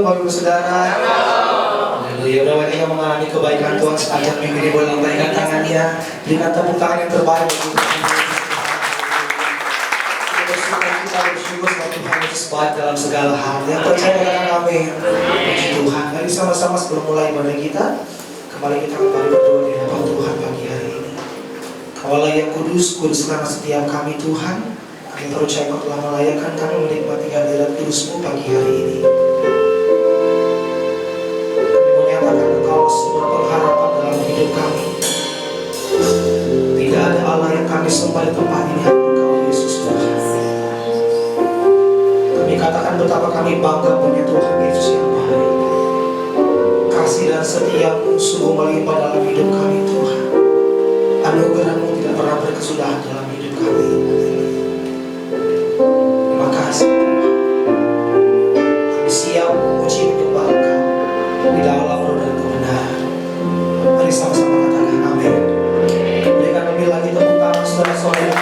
Bapak Ibu Saudara. Haleluya. Udah kita mengalami kebaikan Tuhan sepanjang minggu ini, boleh lambaikan tangannya, berikan tepuk tangan yang terbaik bagi Tuhan. Kita bersyukur sama Tuhan Yesus baik dalam segala hal. Yang percaya katakan amin. Puji Tuhan. Mari sama-sama sebelum mulai ibadah kita, kembali kita berdoa di hadapan Tuhan pagi hari ini. Allah yang kudus, kuduskanlah setiap kami Tuhan. Kami percaya Engkau telah melayakkan kami menikmati hadirat kudus-Mu pagi hari ini. Kami menyatakan Engkau sumber pengharapan dalam hidup kami. Tidak ada Allah yang kami sembah di tempat ini, hanya Engkau Yesus Tuhan. Kami katakan betapa kami bangga punya Tuhan Yesus yang baik. Kasih dan setia-Mu sungguh melimpah dalam hidup kami Tuhan. Anugerah-Mu tidak pernah berkesudahan dalam hidup kami. Terima kasih Tuhan. Kami siap memuji menyembah Engkau di dalam roh dan kebenaran. Mari sama-sama katakan amin. Berikan kami lagi tepuk tangan saudara-saudara.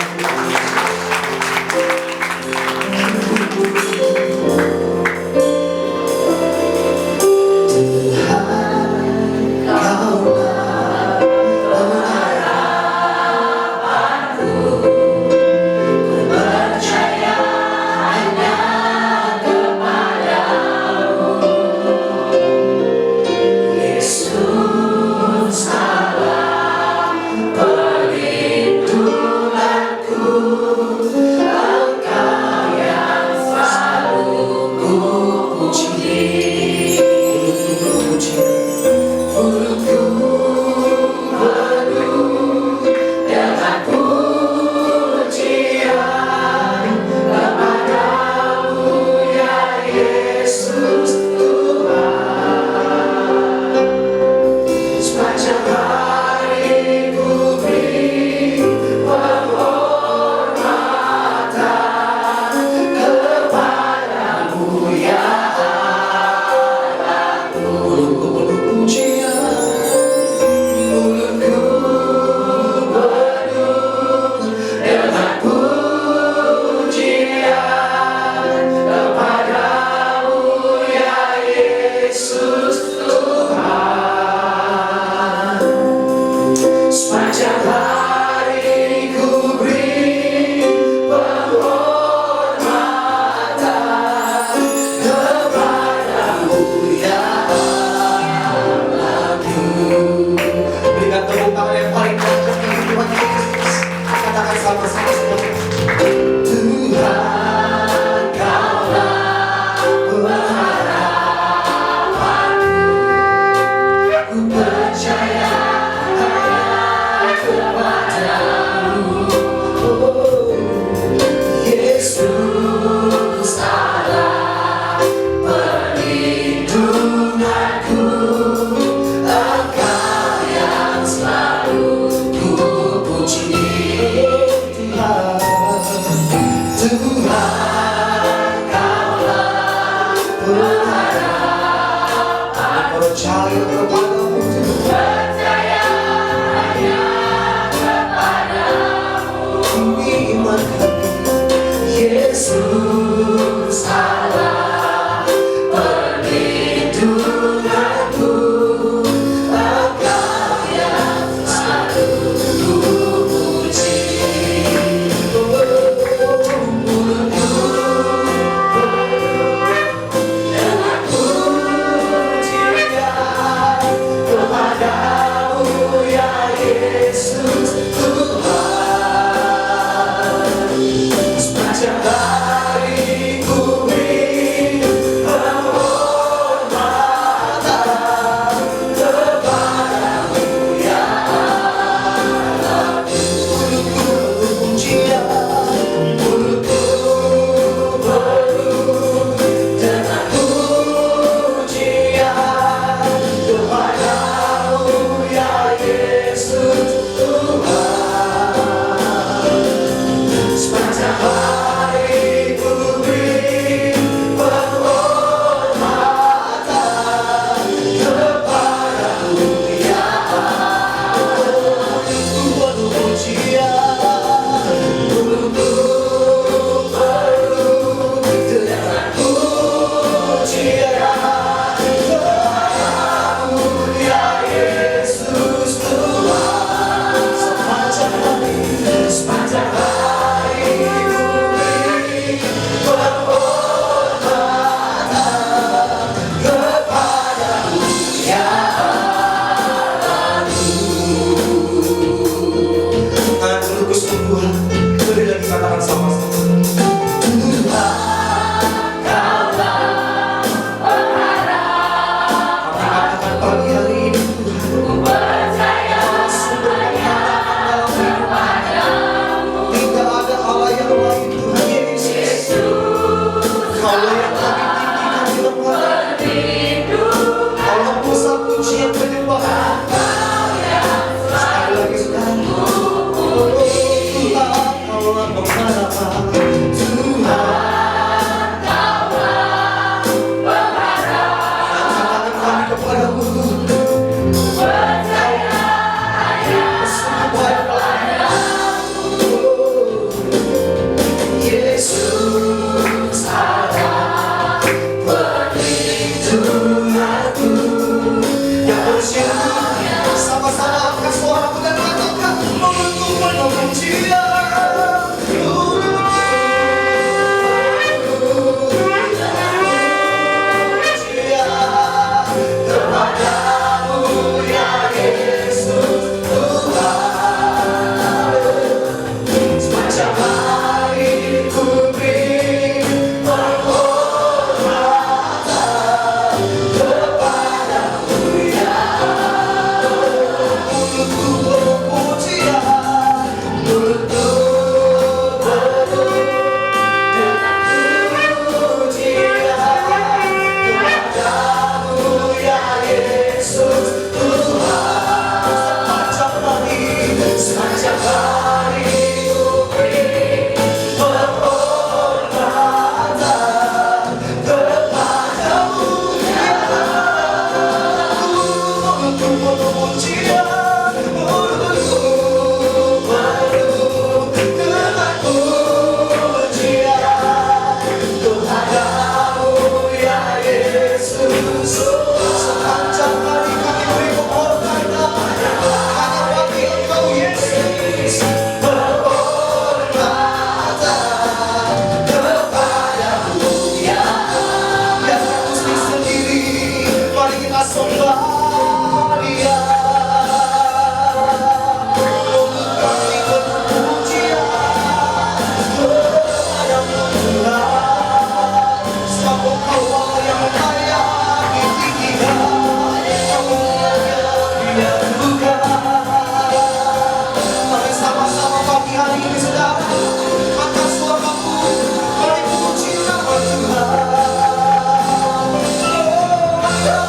sembah Dia. Kami berpujian kepadamu Tuhan, sebab Engkau Allah yang layak ditinggikan, Engkau yang bukan. Mari sama-sama pagi hari ini saudara, angkat suaramu, mari puji nama Tuhan. Oh, haleluya.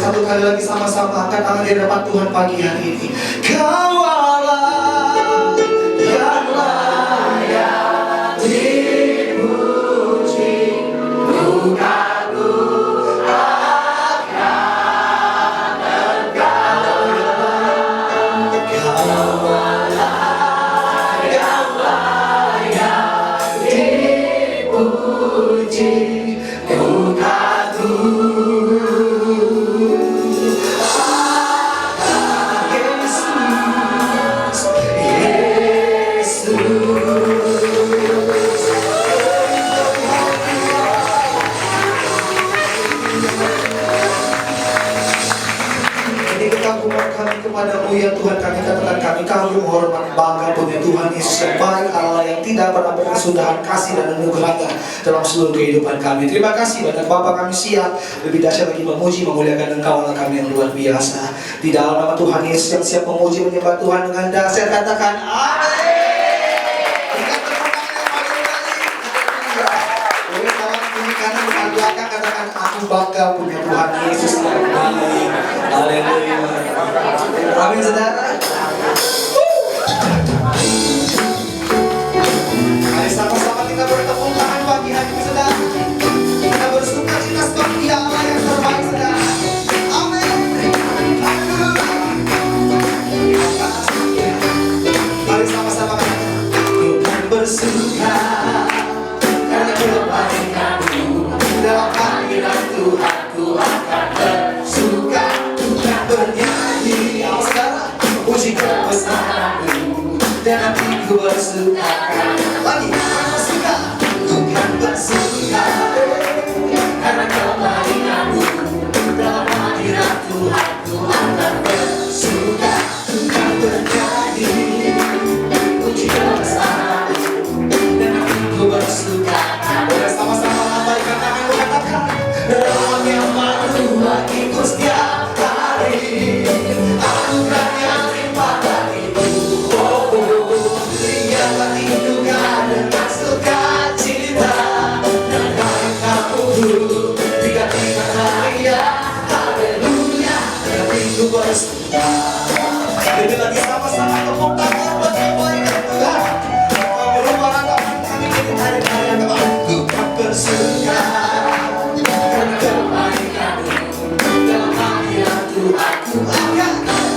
satu kali lagi sama-sama angkat tangan di hadapan Tuhan pagi hari ini. Kau Allah yang layak dipuji, bukanku akan engkau. Kau Allah yang layak dipuji, bukanku. Kami kepadamu ya Tuhan, kami katakan kami kagum, hormat, bangga punya Tuhan Yesus yang baik, Allah yang tidak pernah berkesudahan kasih dan anugerahnya dalam seluruh kehidupan kami. Terima kasih banyak Bapa, kami siap lebih dahsyat lagi memuji memuliakan Engkau, Allah kami yang luar biasa. Di dalam nama Tuhan Yesus yang siap memuji menyembah Tuhan dengan dahsyat, katakan amin. Berikan tepuk tangan yang paling baik. Boleh kawan bunyi kanan depan belakang, katakan aku bangga punya Tuhan Yesus yang baik. Haleluya. Amin saudara. Mari sama-sama kita bertepuk tangan pagi hari ini saudara. Kita bersuka cita sebab Dia Allah yang terbaik saudara. Amin. Mari sama-sama kita bersuka karena kebaikan-Mu dalam hadirat Tuhanku akan bersuka. Bernyanyi, saudara, puji kebesaran-Mu dan hatiku bersuka. Lagi, bersuka, bukan bersuka karena kebaikan-Mu dalam hadirat Tuhanku akan bersuka. Bukan bernyanyi, puji kebesaran-Mu dan hatiku bersuka. Boleh sama-sama lambaikan tangan, katakan rahmat yang baru bagiku setiap hari, anugerah yang limpah bagiku. Oh, lihatlah hidupnya dengan sukacita dan Kamu digantikan hadiah. Haleluya, hatiku bersuka. Lebih lagi sama-sama tepuk tangan buat kebaikan Tuhan. Kau merubah ratapan kami jadi hari-hari yang aku kan bersuka karena kebaikan-Mu dalam hadirat Tuhanku akan,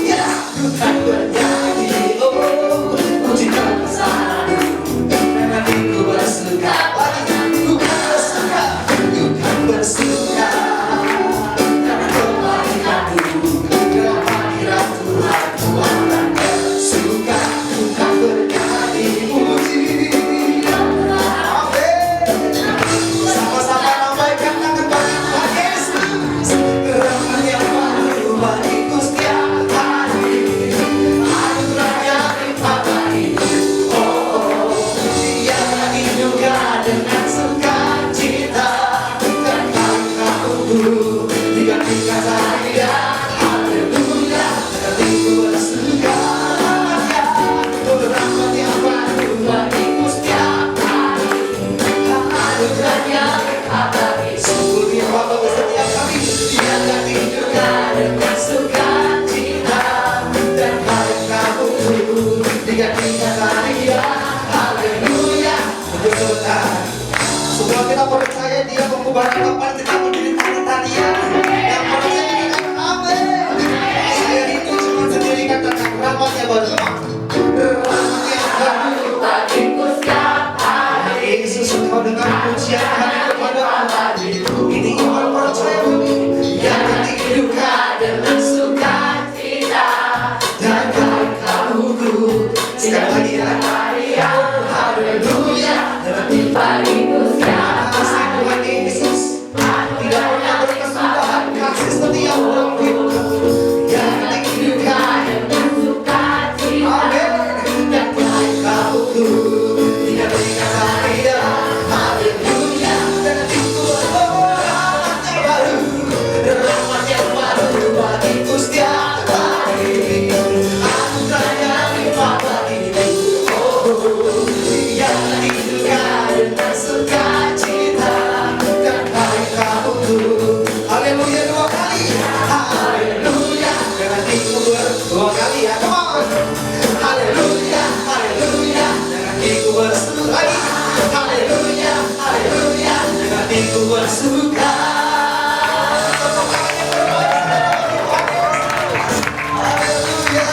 ya, Tuhan bernyanyi. Oh, puji kebesaran-Mu dan hatiku bersuka. Bukan bersuka, bukan bersuka karena kebaikan-Mu dalam hadirat Tuhanku akan bersuka. Bukan bernyanyi, puji. Amin. Sama-sama lambaikan tangan bagi Tuhan Yesus. Rahmat yang baru bagiku setiap hari, anugerah yang limpah bagiku. Oh, Dia hidupnya dengan sukacita dan Kamu digantikan hadiah. Haleluya, hatiku bersuka. Rahmat yang baru bagiku setiap hari, anugerah yang limpah bagiku. Sungguh Bapa setiap kami, Dia hidupnya dengan sukacita dan Kamu digantikan hadiah. Haleluya. Untuk saudara, semua kita percaya Dia mengubah kapan kita menderita tarian. Yang percaya katakan amin. Saya itu cuma sendiri katakan rahmatnya baru. Rahmatnya baru bagiku setiap hari. Yesus, Engkau dengan pujian kami kepada Allah. Ini iman percaya kami yang hidupkan dengan sukacita dan Kamu sekali lagi ya. Haleluya. Haleluya. Tuhan Yesus. bersuka. Haleluya,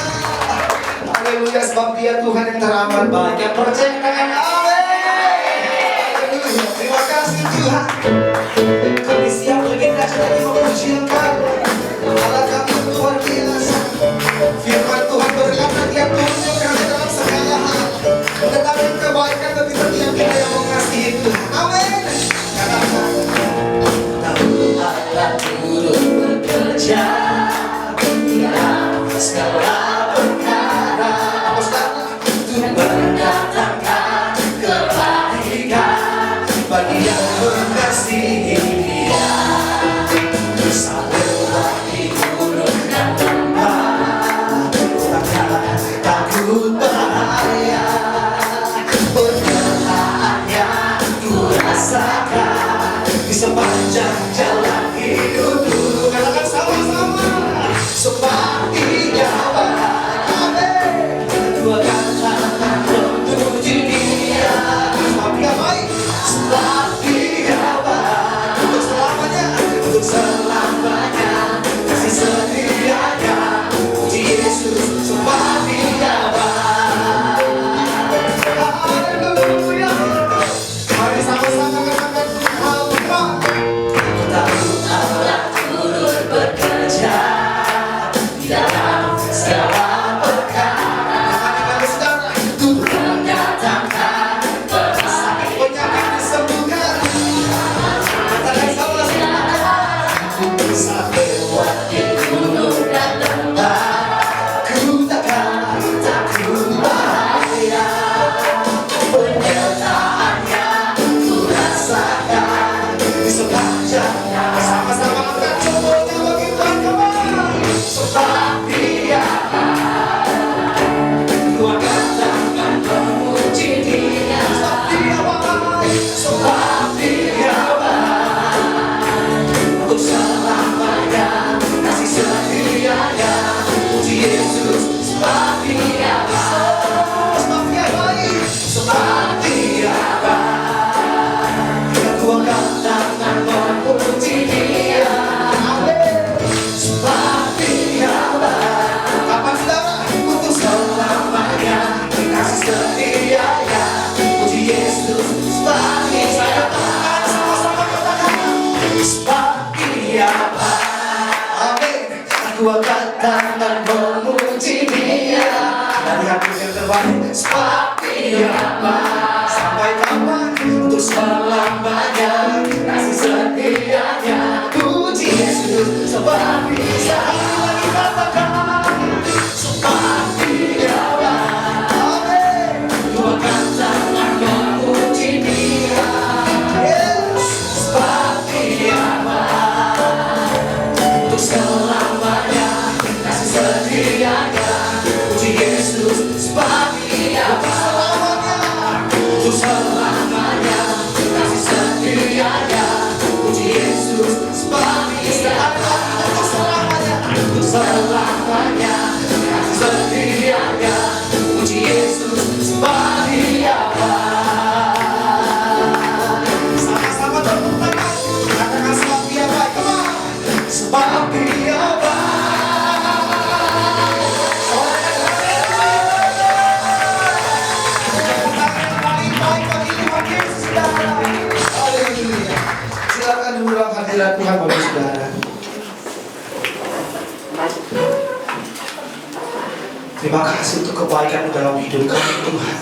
haleluya, sebab Dia Tuhan yang teramat baik, yang percaya dengan haleluya. Terima kasih Tuhan. Kami siap bergerak lagi memuji Engkau. Allah kami yang luar biasa. Firman Tuhan berkata Dia tunjuk kami dalam segala hal, tetapi kebaikan bagi setiap kita yang mengasihi Tuhan. Amin. Katakan, Allah turut bekerja dalam segala perkara untuk mendatangkan kebaikan bagi yang mengasihi Dia. Sampai di gunung dan lembah, takkan takut bahaya. Penyertaannya ku rasakan di sepanjang jalan hidupku. Katakan sama-sama, sebab Dia baik. Amin. Dua kata memuji Dia. Sebab Dia baik. Sebab Dia baik. Untuk selamanya, untuk selamanya kasih setianya. Puji Yesus, sebab Dia baik. Haleluya. Mari sama-sama katakan Tuhan. Ku tahu Allah turut bekerja di dalam segala perkara untuk mendatangkan kebaikan. Penyakit disembuhkan. Katakan sama-sama. Sampai di gunung dan lembah, ku takkan takut bahaya. Penyertaannya ku rasakan di sepanjang. Sama-sama angkat jempolnya bagi Tuhan, come on. Sebab Dia baik. Dua kata memuji Dia. Sebab Dia baik. Sebab Dia baik. Untuk selamanya kasih setianya. Puji Yesus, sebab Dia baik. Sebab Dia baik. Sebab Dia baik. Dua kata memuji Dia. Amin. Sebab Dia baik. Kapan saudara? Untuk selamanya kasih setianya. Puji Yesus, sebab Dia baik. Sama-sama katakan, sebab Dia baik. Amin. Aku angkat tangan memuji Dia. Dari hati yang terbaik, sebab Dia baik. Sampai kapan? Untuk selamanya kasih setianya. Puji Yesus, sebab Dia lagi katakan, sebab Dia baik. Amin. Dua kata memuji Dia. Yes. Sebab Dia baik. Untuk selamanya kasih setianya. Puji Yesus, sebab Dia baik. Untuk selamanya kasih setianya. Puji Yesus, sebab Dia baik. Untuk selamanya, untuk selamanya kasih setianya. Puji Yesus, sebab Dia baik. Sama-sama tepuk tangan. Katakan sebab Dia baik. Come on. Sebab Dia baik. Silakan dulu dalam hadirat Tuhan Bapak Saudara. Terima kasih untuk kebaikan dalam hidup kami Tuhan.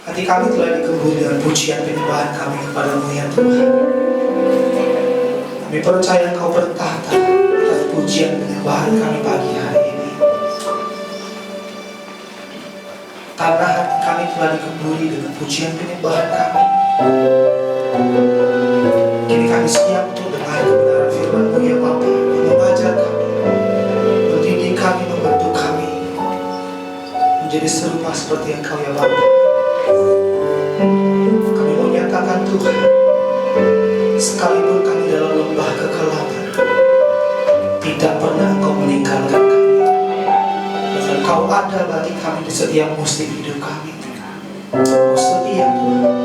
Hati kami telah dikebut dengan pujian penyembahan kami kepadamu ya Tuhan. Kami percaya Engkau bertahta atas pujian penyembahan kami pagi hari ini. Tanah hati kami telah dikeburi dengan pujian penyembahan kami. Kini kami siap untuk dengar kebenaran firman-Mu ya Bapa, yang mengajar kami, mendidik kami, membentuk kami menjadi serupa seperti Engkau ya Bapa. Kami mau nyatakan Tuhan, sekalipun kami dalam lembah kekelaman, tidak pernah Engkau meninggalkan kami. Dan Engkau ada bagi kami di setiap musim hidup kami. Engkau setia Tuhan.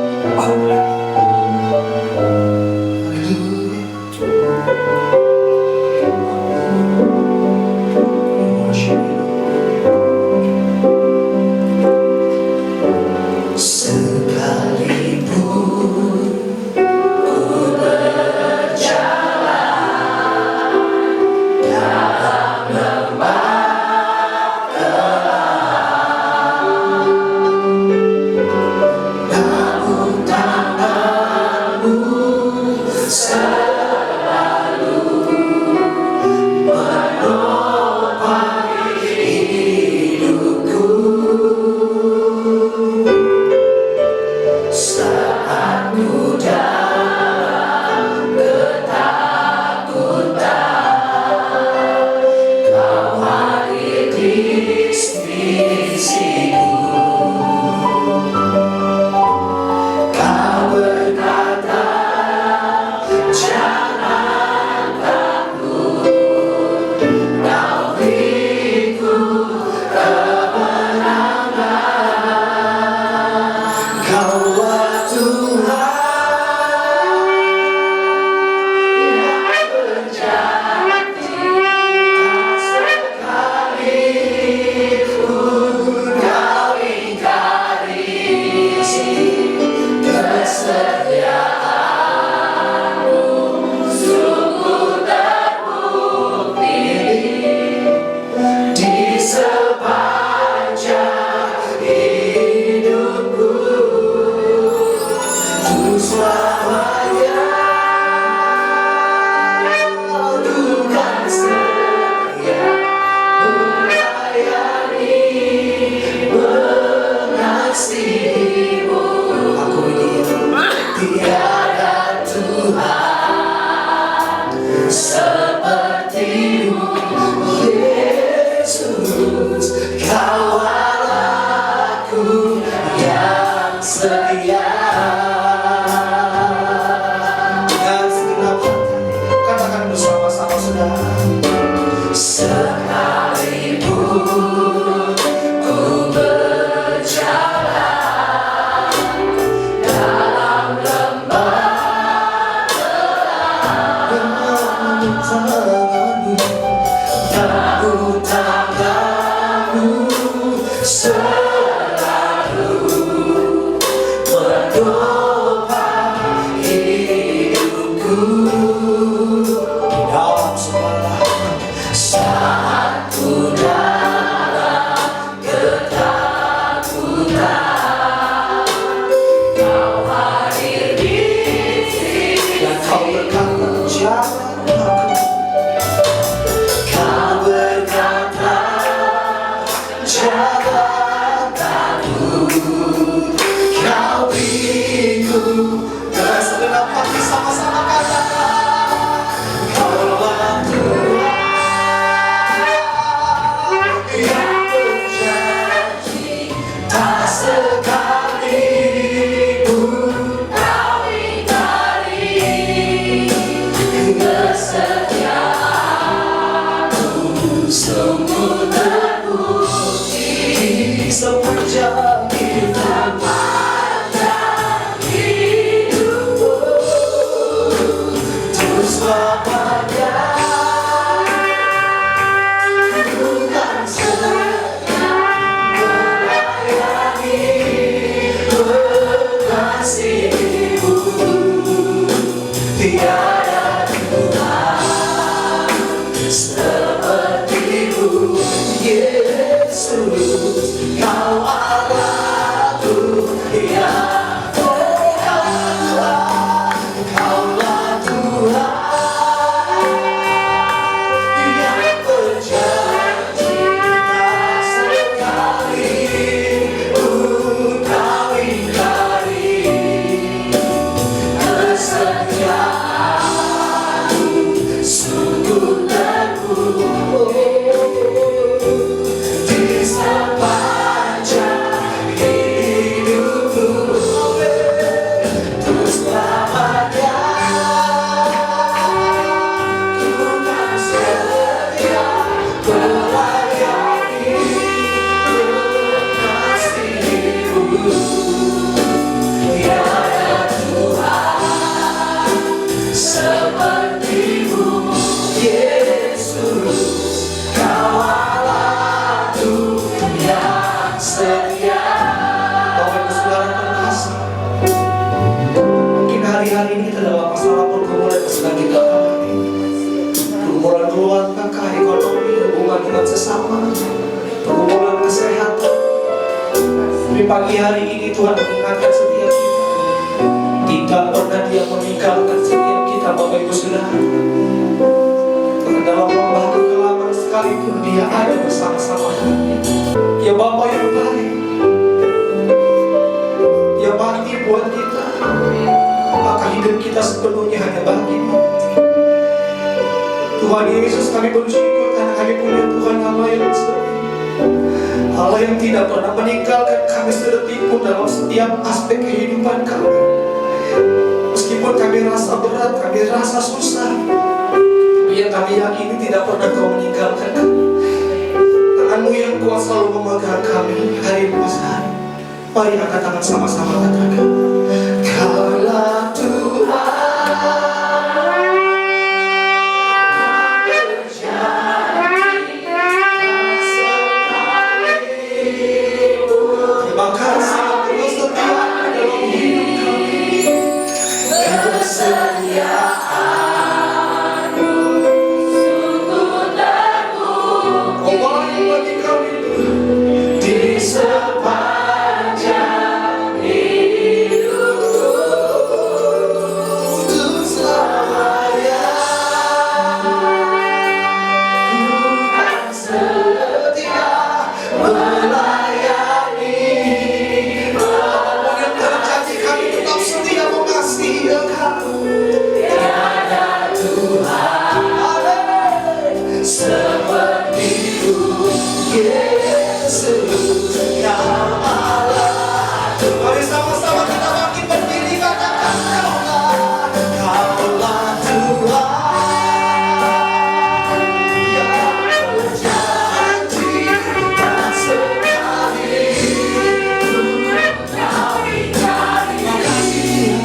Pagi hari ini Tuhan mengingatkan setiap kita, tidak pernah Dia meninggalkan setiap kita hidup kita sepenuhnya hanya bagi-Mu. Tuhan Yesus, kami bersyukur karena kami punya Tuhan Allah yang setia, Allah yang tidak pernah meninggalkan kami sedetik pun dalam setiap aspek kehidupan kami. Meskipun kami rasa berat, kami rasa susah, tapi yang kami yakini tidak pernah Kau meninggalkan kami. Tangan-Mu yang kuat selalu memegang kami hari demi hari. Mari angkat tangan sama-sama katakan, Kaulah Tuhan. Terima kasih atas kesetiaan dalam hidup kami. Kesetiaan-Mu sungguh teguh. Kau baik bagi kami di sepanjang hidupku. Untuk selamanya Tuhan setia melayani. Apapun yang terjadi, kami tetap setia mengasihi Engkau. Tiada Tuhan seperti-Mu, Yesus, Kau Allah. Mari sama-sama kita bangkit berdiri, katakan Kaulah Tuhan yang berjanji tak sekali. Terima kasih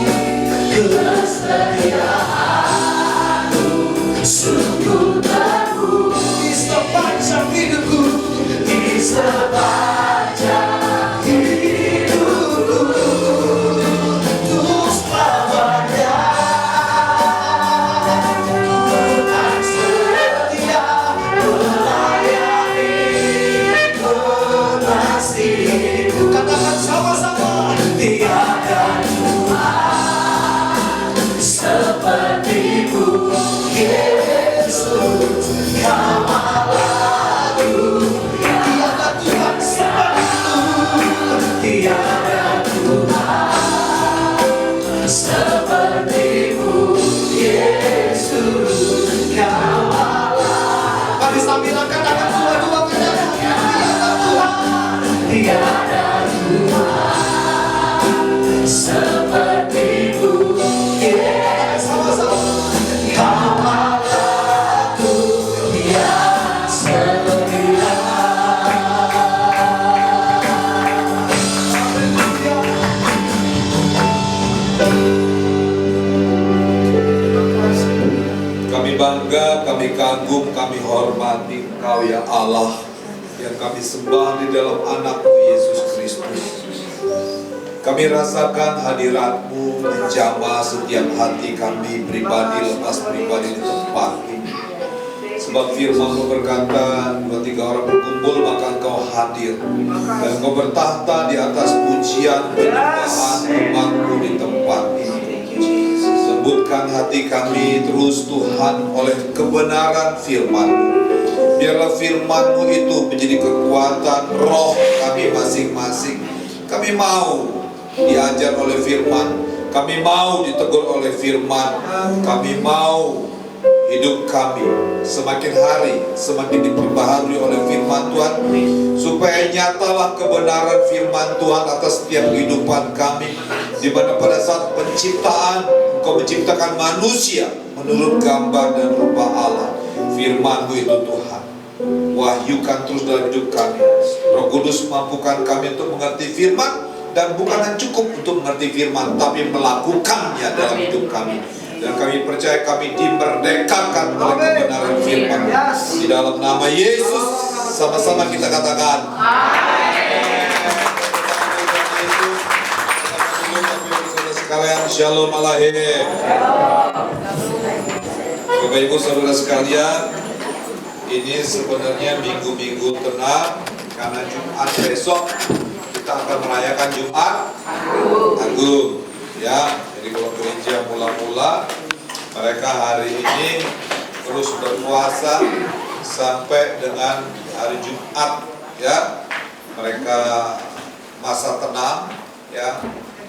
kesetiaan-Mu sungguh teguh di sepanjang hidupku, di sepanjang hidupku. Untuk selamanya Tuhan setia melayani, mengasihi-Ku. Katakan sama-sama, tiada Tuhan seperti-Mu, Yesus, Kau Allahku. Tiada Tuhan seperti-Mu, tiada Tuhan seperti-Mu, Yesus, Kau Allah. Mari sambil katakan dua-dua, katakan tiada Tuhan, tiada Tuhan seperti-Mu, Yesus, sama-sama. Kau Allahku yang setia. Kami bangga, kami kagum, kami hormati Engkau ya Allah, yang kami sembah di dalam anak-Mu Yesus Kristus. Kami rasakan hadirat-Mu menjamah setiap hati kami pribadi lepas pribadi di tempat ini. Sebab firman-Mu berkata, 2-3 orang berkumpul maka Engkau hadir, dan Engkau bertahta di atas pujian penyembahan umat-Mu di tempat ini. Lembutkan hati kami terus Tuhan oleh kebenaran firman-Mu. Biarlah firman-Mu itu menjadi kekuatan roh kami masing-masing. Kami mau diajar oleh firman, kami mau ditegur oleh firman, kami mau hidup kami semakin hari semakin diperbaharui oleh firman Tuhan, supaya nyatalah kebenaran firman Tuhan atas setiap kehidupan kami, di mana pada saat penciptaan Engkau menciptakan manusia menurut gambar dan rupa Allah. Firman-Mu itu Tuhan, wahyukan terus dalam hidup kami. Roh Kudus mampukan kami untuk mengerti firman, dan bukan cukup untuk mengerti firman, tapi melakukannya dalam hidup kami. Dan kami percaya kami dimerdekakan oleh kebenaran firman. Di dalam nama Yesus, sama-sama kita katakan amin. Sekalian, Shalom Alaikum. Bapak Ibu Saudara sekalian, ini sebenarnya minggu-minggu tenang, karena Jumat besok kita akan merayakan Jumat Agung, ya. Jadi kalau gereja mula-mula, mereka hari ini terus berpuasa sampai dengan hari Jumat, ya. Mereka masa tenang, ya.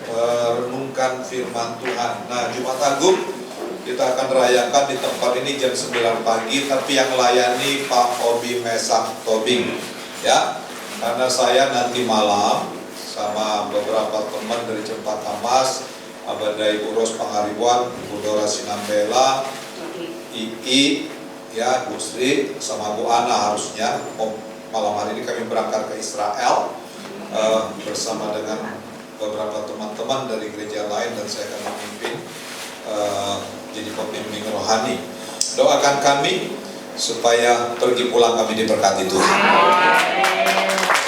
merenungkan firman Tuhan. Nah, Jumat Agung kita akan rayakan di tempat ini jam 9 pagi, tapi yang layani Pak Obi Mesak Tobing, ya. Karena saya nanti malam sama beberapa teman dari Cempaka Mas, Abadai Uros Pangaribuan, Bu Dora Sinambela, Ii, ya, Bu Sri, sama Bu Ana harusnya. Malam hari ini kami berangkat ke Israel bersama dengan beberapa teman-teman dari gereja lain, dan saya akan memimpin jadi pembimbing rohani. Doakan kami supaya pergi pulang kami diberkati Tuhan.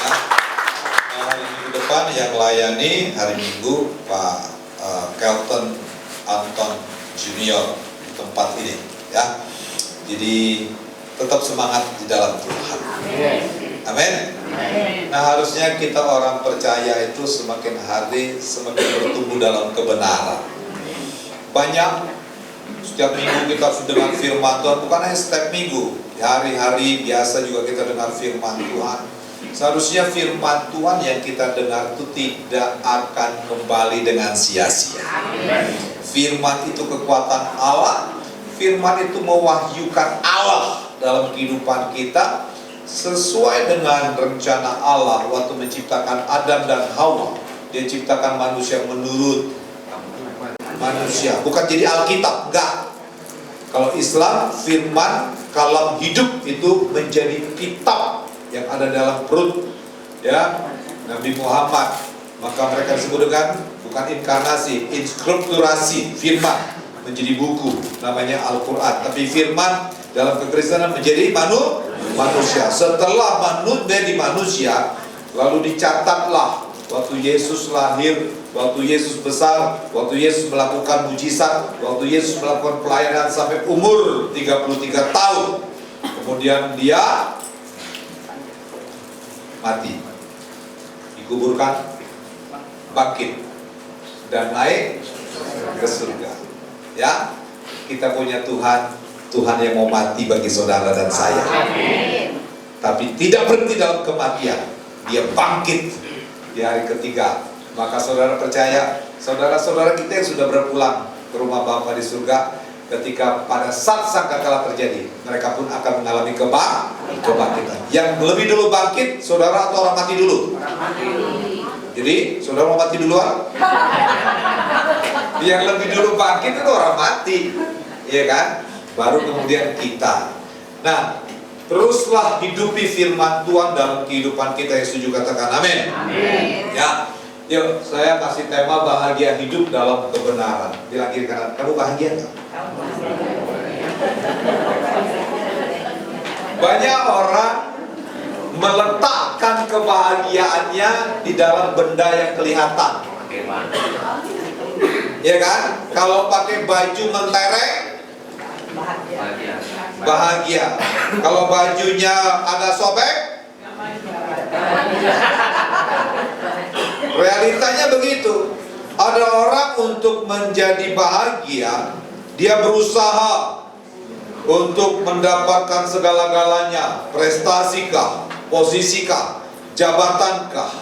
Nah, hari Minggu depan yang layani hari Minggu Pak Kelton Anton Junior di tempat ini, ya. Jadi tetap semangat di dalam Tuhan. Amin. Nah, harusnya kita orang percaya itu semakin hari semakin bertumbuh dalam kebenaran. Banyak setiap minggu kita sudah dengar firman Tuhan, bukan hanya setiap minggu, hari-hari biasa juga kita dengar firman Tuhan. Seharusnya firman Tuhan yang kita dengar itu tidak akan kembali dengan sia-sia. Firman itu kekuatan Allah. Firman itu mewahyukan Allah dalam kehidupan kita sesuai dengan rencana Allah waktu menciptakan Adam dan Hawa. Dia ciptakan manusia menurut manusia, bukan jadi Alkitab, enggak. Kalau Islam, firman kalam hidup itu menjadi kitab yang ada dalam perut, ya, Nabi Muhammad. Maka mereka disebut dengan bukan inkarnasi, inskripturasi, firman menjadi buku, namanya Al-Quran. Tapi firman dalam kekristenan menjadi manusia. Setelah menjadi manusia, lalu dicatatlah waktu Yesus lahir, waktu Yesus besar, waktu Yesus melakukan mujizat, waktu Yesus melakukan pelayanan sampai umur 33 tahun. Kemudian dia mati, dikuburkan, bangkit, dan naik ke surga. Ya, kita punya Tuhan, Tuhan yang mau mati bagi saudara dan saya. Tapi tidak berhenti dalam kematian, dia bangkit di hari ketiga. Maka saudara percaya, saudara-saudara kita yang sudah berpulang ke rumah Bapa di surga, ketika pada saat sangkakala terjadi, mereka pun akan mengalami kebangkitan. Yang lebih dulu bangkit, saudara atau orang mati dulu? Jadi, saudara mau mati duluan? Yang lebih dulu bangkit itu orang mati, ya kan? Baru kemudian kita. Nah, teruslah hidupi firman Tuhan dalam kehidupan kita. Yang setuju katakan amin. Amin. Ya. Yuk, saya kasih tema bahagia hidup dalam kebenaran. Bilang kiri kanan, kamu bahagia nggak? Banyak orang meletakkan kebahagiaannya di dalam benda yang kelihatan. Ya kan? Kalau pakai baju mentereng, bahagia. Kalau bajunya agak sobek, realitanya begitu. Ada orang untuk menjadi bahagia, dia berusaha untuk mendapatkan segala-galanya, prestasikah, posisikah, jabatankah,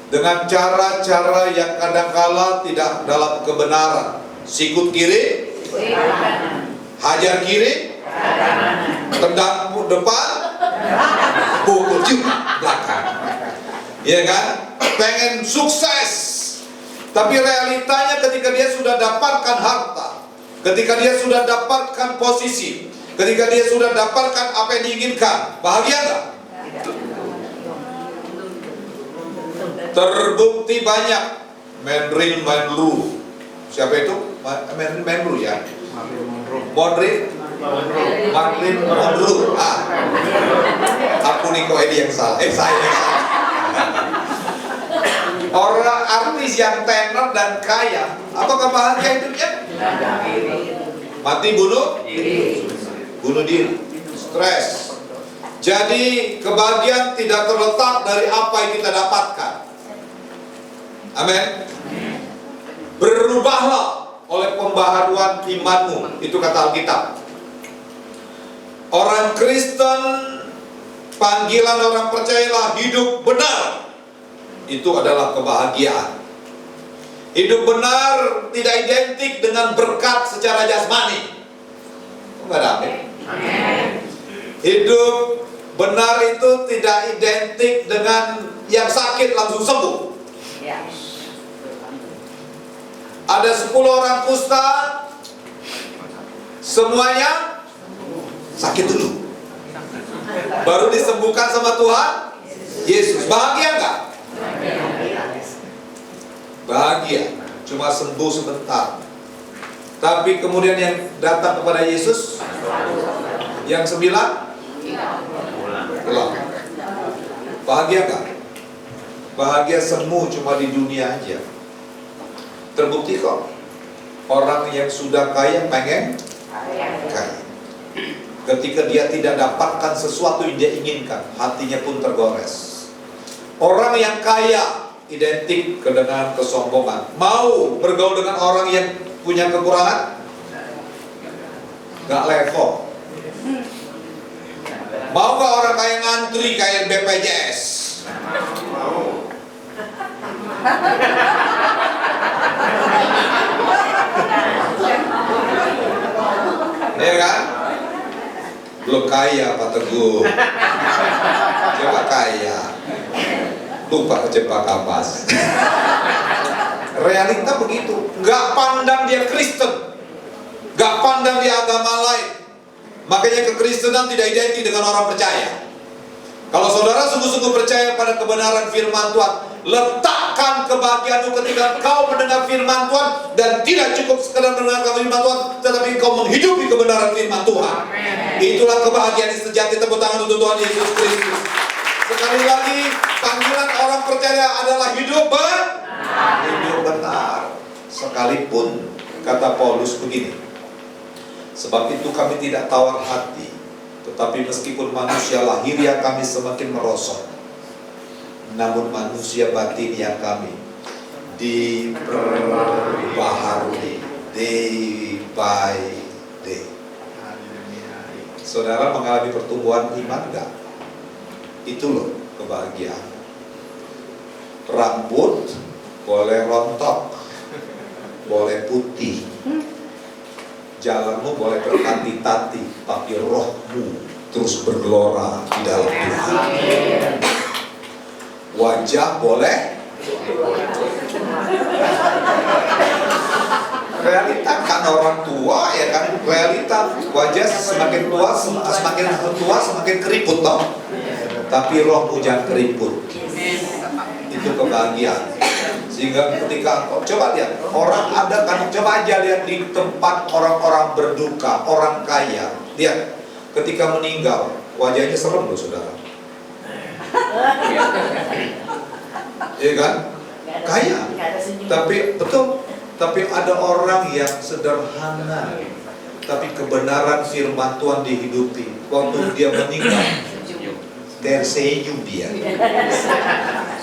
dengan cara-cara yang kadangkala tidak dalam kebenaran. Sikut kiri, hajar kiri, tendang depan, pukul juga belakang. Ya kan? Pengen sukses, tapi realitanya ketika dia sudah dapatkan harta, ketika dia sudah dapatkan posisi, ketika dia sudah dapatkan apa yang diinginkan, bahagia nggak? Terbukti banyak. Marilyn Monroe. Siapa itu? Marilyn Monroe ya? Marilyn Monroe. Aku nih kok ini yang salah. Saya yang salah. Orang artis yang tenar dan kaya, apakah bahagia hidupnya? Mati bunuh diri, stres. Jadi kebahagiaan tidak terletak dari apa yang kita dapatkan. Amin. Berubahlah oleh pembaharuan imanmu, itu kata Alkitab. Orang Kristen, panggilan orang percayalah hidup benar, itu adalah kebahagiaan. Hidup benar tidak identik dengan berkat secara jasmani. Enggak ada amin. Hidup benar itu tidak identik dengan yang sakit langsung sembuh. Ada 10 orang kusta, semuanya sakit dulu, baru disembuhkan sama Tuhan Yesus. Bahagia enggak? Bahagia, cuma sembuh sebentar. Tapi kemudian yang datang kepada Yesus, yang 9 pulang. Bahagia enggak? Bahagia semu cuma di dunia aja. Terbukti kok, orang yang sudah kaya pengen kaya. Ketika dia tidak dapatkan sesuatu yang dia inginkan, hatinya pun tergores. Orang yang kaya identik dengan kesombongan. Mau bergaul dengan orang yang punya kekurangan? Gak level. Mau gak orang kaya ngantri kayak BPJS? Mau. Ya kan? Belum kaya Pak Teguh. Coba kaya. Lupa kecepak kapas. Realita begitu. Gak pandang dia Kristen, gak pandang dia agama lain. Makanya kekristenan tidak identik dengan orang percaya. Kalau saudara sungguh-sungguh percaya pada kebenaran firman Tuhan, letakkan kebahagiaanmu ketika kau mendengar firman Tuhan, dan tidak cukup sekedar mendengar firman Tuhan, tetapi kau menghidupi kebenaran firman Tuhan. Itulah kebahagiaan yang sejati. Tepuk tangan untuk Tuhan Yesus Kristus. Sekali lagi, panggilan orang percaya adalah hidup benar. Sekalipun kata Paulus begini, sebab itu kami tidak tawar hati, tetapi meskipun manusia lahiriah kami semakin merosot, namun manusia batin yang kami diperbaharui day by day. Saudara mengalami pertumbuhan iman enggak? Itu loh kebahagiaan. Rambut boleh rontok, boleh putih, jalanmu boleh bertati-tati, tapi rohmu terus bergelora di dalam Tuhan. Wajah boleh, realita kan orang tua ya kan, realita wajah semakin tua semakin keriput toh. Tapi rohmu jangan keriput. Itu kebahagiaan. Sehingga ketika coba lihat, orang ada kan, coba aja lihat di tempat orang-orang berduka, orang kaya, lihat ketika meninggal wajahnya serem loh saudara. Iya kan? Kaya. Tapi betul. Tapi ada orang yang sederhana, tapi kebenaran firman Tuhan dihidupi. Waktu dia meninggal, tersenyum dia.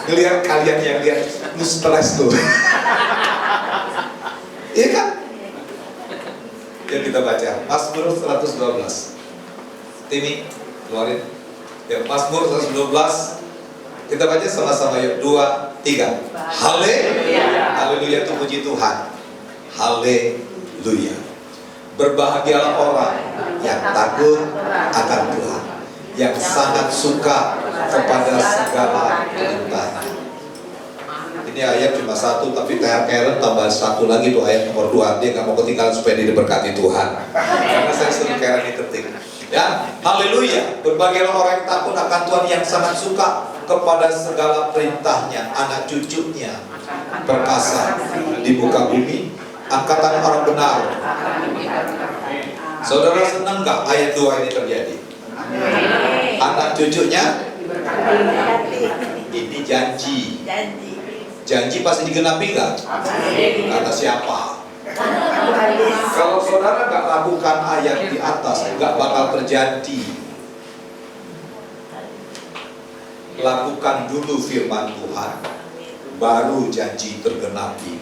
Ngelihat kalian yang lihat, lu stres tuh. Iya kan? Yang kita baca Mazmur 112. Timi, keluarin. Ya, Mazmur 112. Kita baca sama-sama yuk. 2, 3. Haleluya. Haleluya itu puji Tuhan. Haleluya. Berbahagialah orang yang takut akan Tuhan, yang sangat suka kepada segala perintahnya. Ini ayat cuma satu, tapi Karen tambah satu lagi tuh ayat nomor 2. Dia nggak mau ketinggalan supaya dia diberkati Tuhan. Karena saya suruh Karen diketik. Ya, haleluya. Berbahagialah orang yang takut akan Tuhan, yang sangat suka kepada segala perintahnya. Anak cucunya perkasa di muka bumi, angkatan orang benar. Saudara senang nggak ayat 2 ini terjadi? Anak cucunya ini janji. Janji pasti digenapi nggak? Kata siapa? Kalau saudara nggak lakukan ayat di atas, nggak bakal terjadi. Lakukan dulu firman Tuhan, baru janji tergenapi.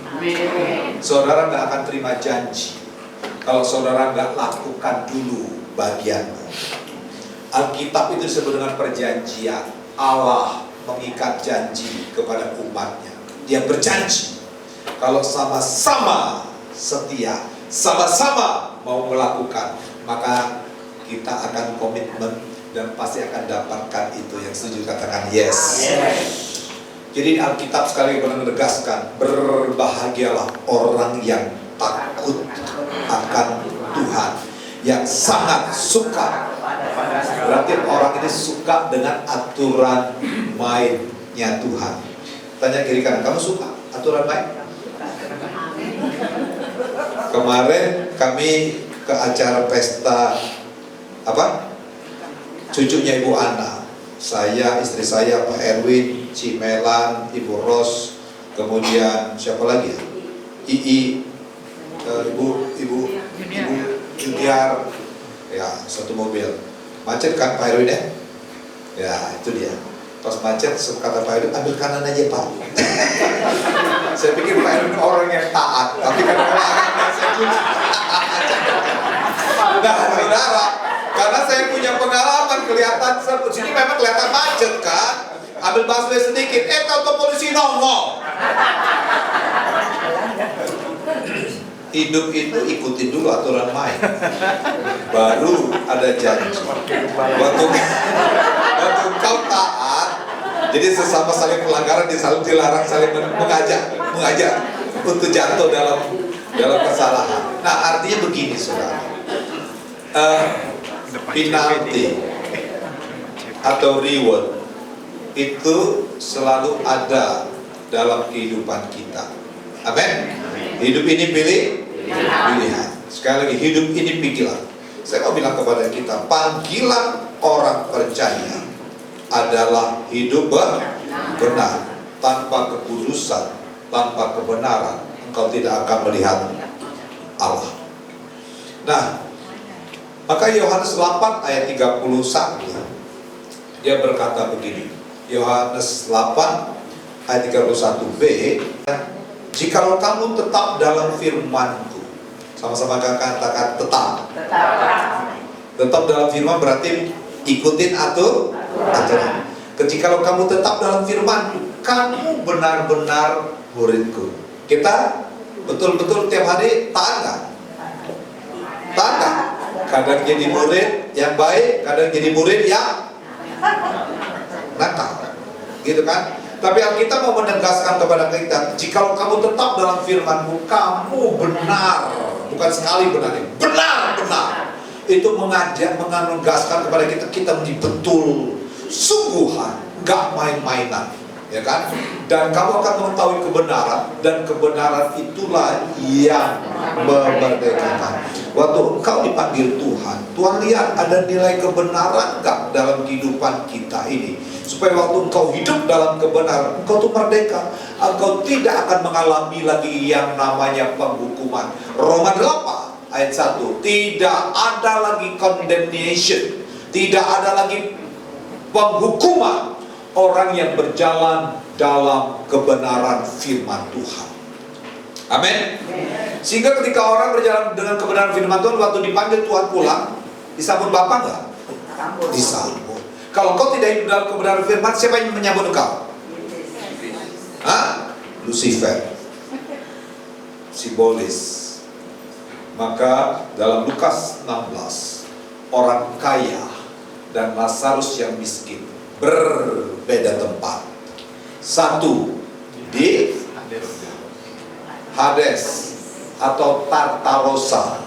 Saudara nggak akan terima janji kalau saudara nggak lakukan dulu bagianmu. Alkitab itu disebut dengan perjanjian. Allah mengikat janji kepada umatnya. Dia berjanji, Kalau sama-sama setia, sama-sama mau melakukan, maka kita akan komitmen dan pasti akan dapatkan itu. Yang setuju katakan yes. Jadi Alkitab sekali menegaskan, berbahagialah orang yang takut akan Tuhan, yang sangat suka. Berarti orang ini suka dengan aturan mainnya Tuhan. Tanya kiri kanan, kamu suka aturan main? Kemarin kami ke acara pesta cucunya Ibu Ana. Saya, istri saya, Pak Erwin, Cimelan, Ibu Ros, kemudian siapa lagi ya? Ibu Junior, ya satu mobil. Macet kan Pak Erwin ya? Ya itu dia. Pas macet kata Pak Erwin, ambil kanan aja Pak. Saya pikir Pak Erwin orang yang taat, tapi kadang-kadang saya kunci. Nah saudara, karena saya punya pengalaman, kelihatan sini memang kelihatan macet kan. Ambil busway sedikit, tahu polisi nongol. Hidup itu ikutin dulu aturan main, baru ada janji. Waktu kau taat, jadi sesama saling pelanggaran dilarang saling mengajak untuk jatuh dalam kesalahan. Nah artinya begini saudara, penalti atau reward itu selalu ada dalam kehidupan kita. Amin. Hidup ini pilihan. Sekali lagi, hidup ini pilihan. Saya mau bilang kepada kita, panggilan orang percaya adalah hidup benar. Tanpa kekudusan, tanpa kebenaran, engkau tidak akan melihat Allah. Nah, maka Yohanes 8 ayat 31 dia berkata begini. Yohanes 8 ayat 31b, jikalau kamu tetap dalam firman-Ku, sama-sama katakan tetap dalam firman berarti ikutin aturan. Jikalau kamu tetap dalam firman-Ku, kamu benar-benar murid-Ku. Kita betul-betul tiap hari taat nggak? Taat nggak? Kadang jadi murid yang baik, kadang jadi murid yang nakal, gitu kan? Tapi Alkitab mau menegaskan kepada kita, jikalau kamu tetap dalam firman-Ku, kamu benar, bukan sekali benar, benar. Itu menegaskan kepada kita menjadi betul, sungguhan, nggak main-mainan, ya kan? Dan kamu akan mengetahui kebenaran, dan kebenaran itulah yang memerdekakan. Waktu engkau dipanggil Tuhan lihat ada nilai kebenaran nggak dalam kehidupan kita ini, supaya waktu engkau hidup dalam kebenaran, engkau tuh merdeka. Engkau tidak akan mengalami lagi yang namanya penghukuman. Roma 8 ayat 1, tidak ada lagi condemnation, tidak ada lagi penghukuman orang yang berjalan dalam kebenaran firman Tuhan. Amin. Sehingga ketika orang berjalan dengan kebenaran firman Tuhan, waktu dipanggil Tuhan pulang, disambut Bapa nggak? Disambut. Kalau kau tidak hidup dalam kebenaran firman, siapa yang menyambut engkau? Lucifer. Simbolis. Maka dalam Lukas 16, orang kaya dan Lazarus yang miskin berbeda tempat. Satu di Hades atau Tartarosa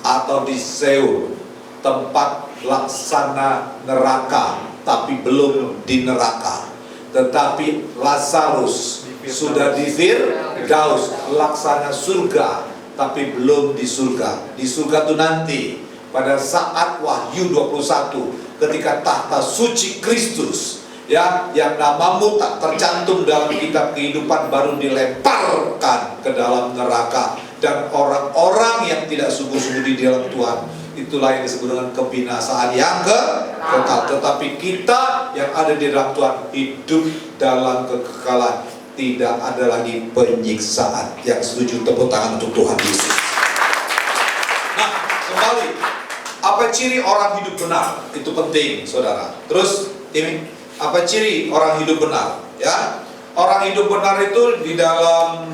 atau di Seul, tempat laksana neraka, tapi belum di neraka. Tetapi Lazarus sudah di Firdaus, laksana surga, tapi belum di surga. Di surga itu nanti pada saat Wahyu 21, ketika tahta suci Kristus, ya, yang namamu tak tercantum dalam kitab kehidupan baru dilemparkan ke dalam neraka. Dan orang-orang yang tidak sungguh-sungguh di dalam Tuhan, itulah yang disebut dengan kebinasaan yang kekal. Tetapi kita yang ada di dalam Tuhan hidup dalam kekekalan, tidak ada lagi penyiksaan. Yang setuju tepuk tangan untuk Tuhan Yesus. Nah, kembali, apa ciri orang hidup benar? Itu penting, saudara. Terus ini, apa ciri orang hidup benar? Ya, Orang hidup benar itu di dalam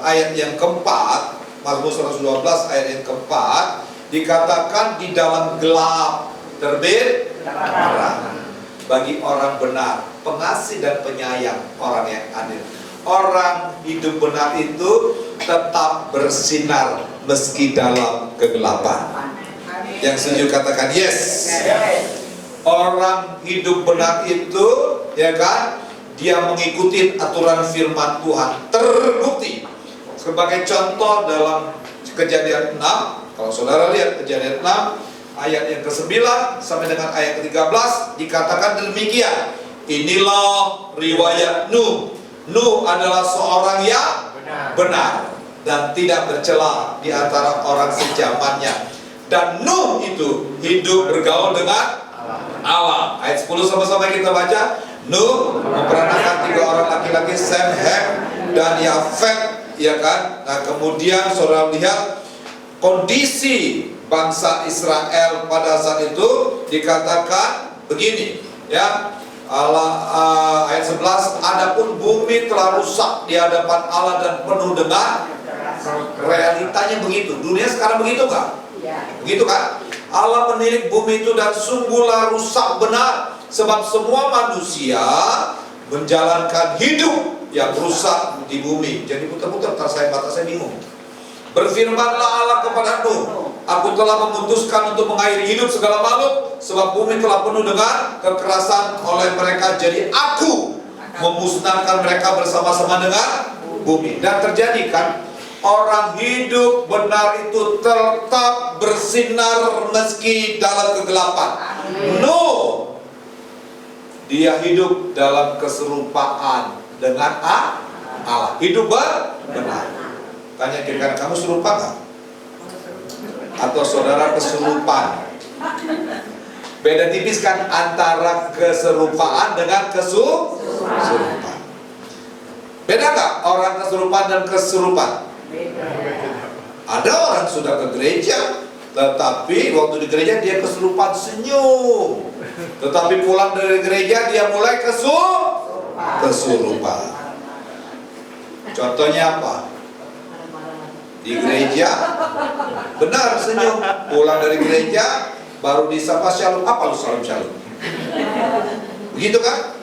ayat yang keempat, Mazmur 112 ayat yang keempat, dikatakan di dalam gelap terbit terang bagi orang benar, pengasih dan penyayang orang yang adil. Orang hidup benar itu tetap bersinar meski dalam kegelapan. Yang setuju katakan yes. Orang hidup benar itu, ya kan, dia mengikuti aturan firman Tuhan. Terbukti sebagai contoh dalam Kejadian 6. Kalau saudara lihat Kejadian 6 ayat yang ke-9 sampai dengan ayat ke-13, dikatakan demikian. Inilah riwayat Nuh. Nuh adalah seorang yang benar dan tidak bercela di antara orang sejamannya. Dan Nuh itu hidup bergaul dengan Allah. Ayat 10 sama-sama kita baca. Nuh memperanakan 3 orang laki-laki, Sem, Ham, dan Yafet, ya kan? Nah, kemudian saudara lihat kondisi bangsa Israel pada saat itu dikatakan begini, ya. Ayat 11, adapun bumi telah rusak di hadapan Allah dan penuh dengan realitanya begitu. Dunia sekarang begitu nggak? Begitu kan? Allah menilik bumi itu dan sungguhlah rusak benar, sebab semua manusia menjalankan hidup yang rusak di bumi. Jadi putar-putar, mata saya bingung. Berfirmanlah Allah kepada Nuh, aku telah memutuskan untuk mengairi hidup segala makhluk, sebab bumi telah penuh dengan kekerasan oleh mereka. Jadi aku memusnahkan mereka bersama-sama dengan bumi. Dan terjadi kan, orang hidup benar itu tetap bersinar meski dalam kegelapan. Nuh, dia hidup dalam keserupaan dengan Allah. Hidup benar. Tanya kira-kira, kamu serupa nggak? Atau saudara kesurupan? Beda tipis kan antara keserupaan dengan kesurupan. Beda nggak orang kesurupan dan kesurupan? Ada orang sudah ke gereja, tetapi waktu di gereja dia kesurupan senyum. Tetapi pulang dari gereja dia mulai kesurupan. Contohnya apa? Di gereja benar senyum, pulang dari gereja baru disapa shalom. Apa lu shalom? Begitu kan?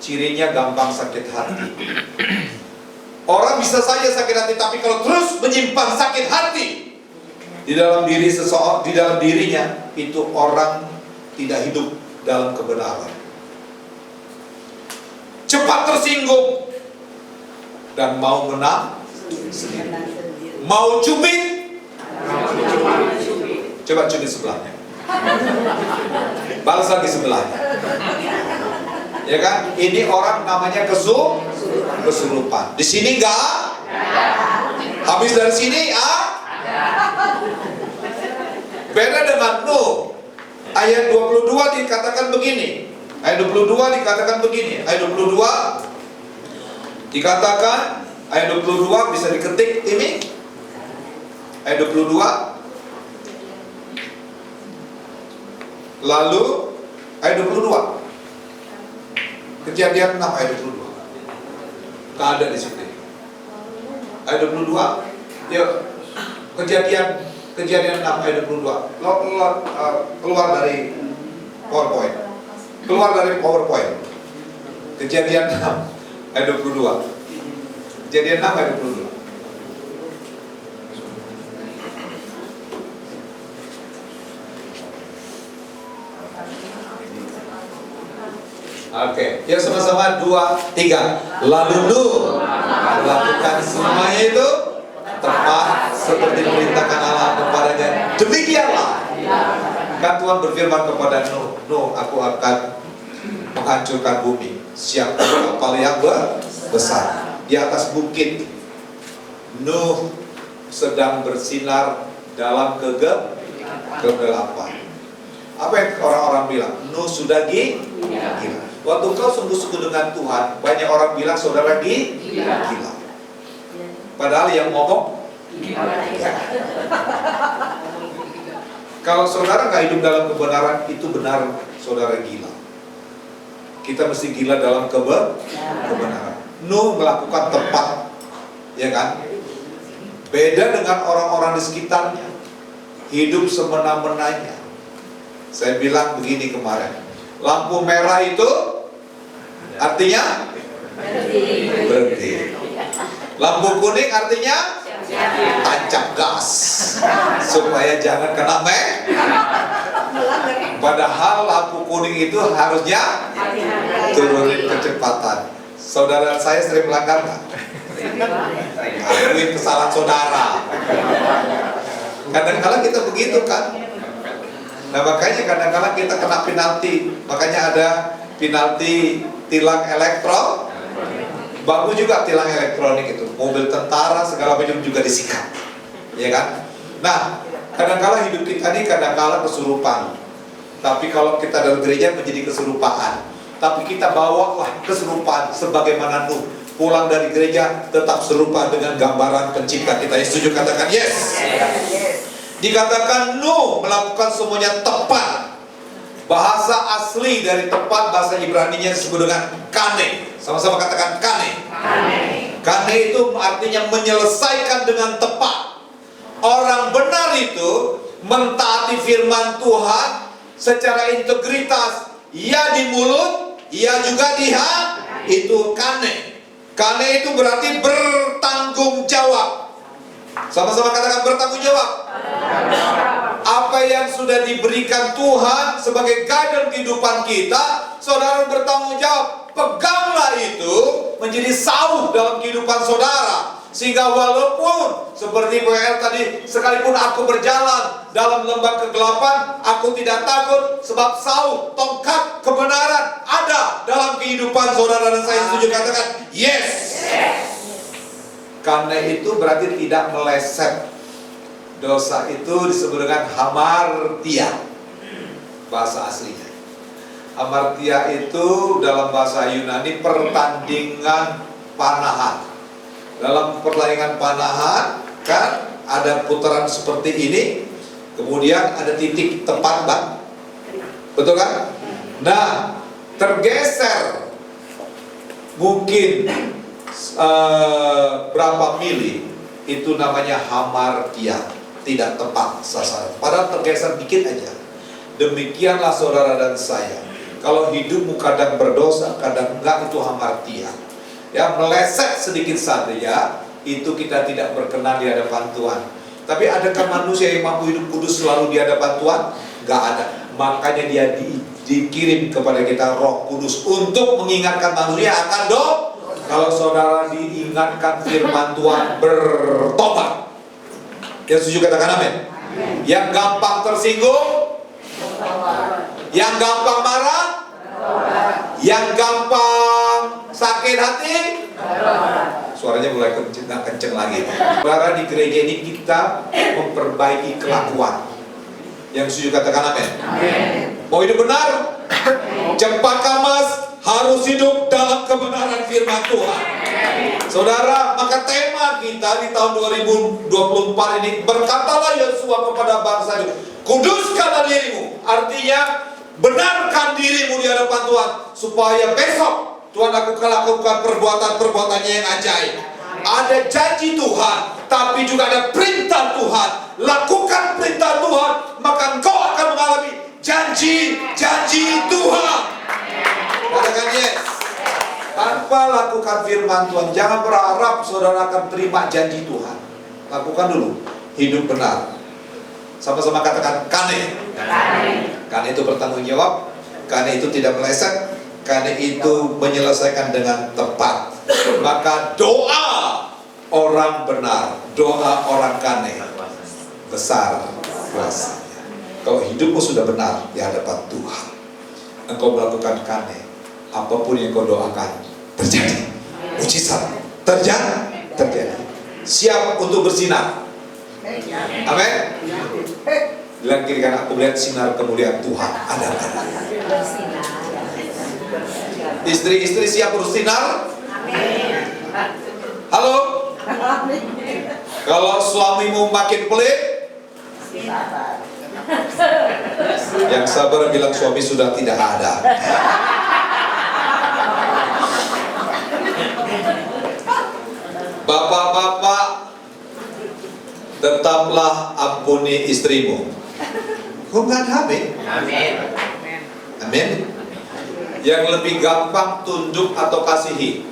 Cirinya gampang sakit hati. Orang bisa saja sakit hati, tapi kalau terus menyimpan sakit hati di dalam diri seseorang, di dalam dirinya, itu orang tidak hidup dalam kebenaran. Cepat tersinggung dan mau menang sendiri. Mau cubit, coba cubit sebelahnya, balas lagi sebelahnya. Ya kan? Ini orang namanya kesurupan. Di sini enggak? Habis dari sini beda dengan Nuh. Ayat 22 dikatakan begini. Ayat 22 dikatakan, ayat 22 bisa diketik ini. Ayat 22. Lalu ayat 22. Kejadian 6 ayat 22. Nggak ada di sini. Ayat 22. Yuk. Kejadian 6 ayat 22. Keluar dari PowerPoint. Kejadian 6 ayat 22. Kejadian 6 ayat 22. Oke, ya sama-sama 2, 3. Lalu Nuh melakukan semuanya itu tepat seperti diperintahkan Allah kepadanya. Demikianlah kan Tuhan berfirman kepada Nuh, Nuh, aku akan menghancurkan bumi. Siapkan kapal yang besar. Di atas bukit Nuh sedang bersinar dalam kegelapan. Apa yang orang-orang bilang? Nuh sudah gila. Waktu kau sungguh-sungguh dengan Tuhan, banyak orang bilang saudara gila. Padahal yang ngomong gila. Kalau saudara nggak hidup dalam kebenaran, itu benar saudara gila. Kita mesti gila dalam kebenaran. Nuh melakukan tepat, ya kan? Beda dengan orang-orang di sekitarnya, hidup semena-menanya. Saya bilang begini kemarin, lampu merah itu artinya berhenti. Lampu kuning artinya tancap gas supaya jangan kena Padahal lampu kuning itu harusnya turunin kecepatan. Saudara saya sering melanggar nggak? Akuin kesalahan saudara. Kadang-kadang kita begitu kan. Nah makanya kadang-kadang kita kena penalti. Makanya ada penalti tilang elektro. Bagus juga tilang elektronik itu. Mobil tentara segala macam juga disikat, ya kan? Nah kadang-kadang hidup kita ini kadang-kadang kesurupan. Tapi kalau kita dalam gereja menjadi keserupaan. Tapi kita bawalah keserupaan sebagaimana Nuh pulang dari gereja tetap serupa dengan gambaran pencipta kita. Yang setuju katakan yes. Dikatakan Nuh melakukan semuanya tepat. Bahasa asli dari tepat bahasa Ibrani-nya disebut dengan kane. Sama-sama katakan kane. Kane itu artinya menyelesaikan dengan tepat. Orang benar itu mentaati firman Tuhan secara integritas. Ya di mulut, ya juga di hati. Itu kane. Kane itu berarti bertanggung jawab. Sama-sama katakan bertanggung jawab. Apa yang sudah diberikan Tuhan sebagai guidance kehidupan kita, saudara bertanggung jawab. Peganglah itu menjadi sauh dalam kehidupan saudara. Sehingga walaupun seperti WL tadi, sekalipun aku berjalan dalam lembah kegelapan, aku tidak takut, sebab sauh tongkat kebenaran ada dalam kehidupan saudara. Dan saya setuju katakan yes. Karena itu berarti tidak meleset. Dosa itu disebut dengan hamartia, bahasa aslinya. Hamartia itu dalam bahasa Yunani pertandingan panahan. Dalam pertandingan panahan kan ada putaran seperti ini, kemudian ada titik tepat, Bang. Betul kan? Nah, tergeser mungkin berapa mili, itu namanya hamartia, tidak tepat sasaran. Padahal tergeser dikit aja. Demikianlah saudara dan saya. Kalau hidupmu kadang berdosa, kadang enggak, itu hamartia. Ya, meleset sedikit saja, itu kita tidak berkenan di hadapan Tuhan. Tapi adakah manusia yang mampu hidup kudus selalu di hadapan Tuhan? Enggak ada. Makanya dia dikirim kepada kita Roh Kudus untuk mengingatkan manusia akan dosa. Kalau saudara diingatkan firman Tuhan, bertobat. Yang setuju katakan amin. Yang gampang tersinggung, yang gampang marah, yang gampang sakit hati, suaranya mulai kenceng lagi. Saudara, di gereja ini kita memperbaiki kelakuan. Yang setuju katakan amin. Mau hidup benar, cempaka emas harus hidup dalam kebenaran firman Tuhan. Saudara, maka tema kita di tahun 2024 ini, berkatalah Yosua kepada bangsa itu, kuduskanlah dirimu. Artinya benarkan dirimu di hadapan Tuhan, supaya besok Tuhan akan lakukan perbuatan-perbuatannya yang ajaib. Ada janji Tuhan, tapi juga ada perintah Tuhan. Lakukan perintah Tuhan, maka engkau akan mengalami janji-janji Tuhan. Katakan yes. Tanpa lakukan firman Tuhan, jangan berharap saudara akan terima janji Tuhan. Lakukan dulu, hidup benar. Sama-sama katakan kane. Kane itu bertanggung jawab, kane itu tidak meleset, kane itu menyelesaikan dengan tepat. Maka doa orang benar, doa orang kane besar kuasanya. Kalau hidupmu sudah benar di hadapan Tuhan, engkau melakukan kane, apapun yang kau doakan terjadi. Mujizat terjadi. Siap untuk bersinar. Amin. Bilang kiri kanan, aku melihat sinar kemuliaan Tuhan ada. Istri-istri siap bersinar? Halo? Kalau suamimu makin pelit, yang sabar bilang suami sudah tidak ada. Tetaplah ampuni istrimu. Kok nggak ada amin? Amin. Amin. Yang lebih gampang tunduk atau kasihi?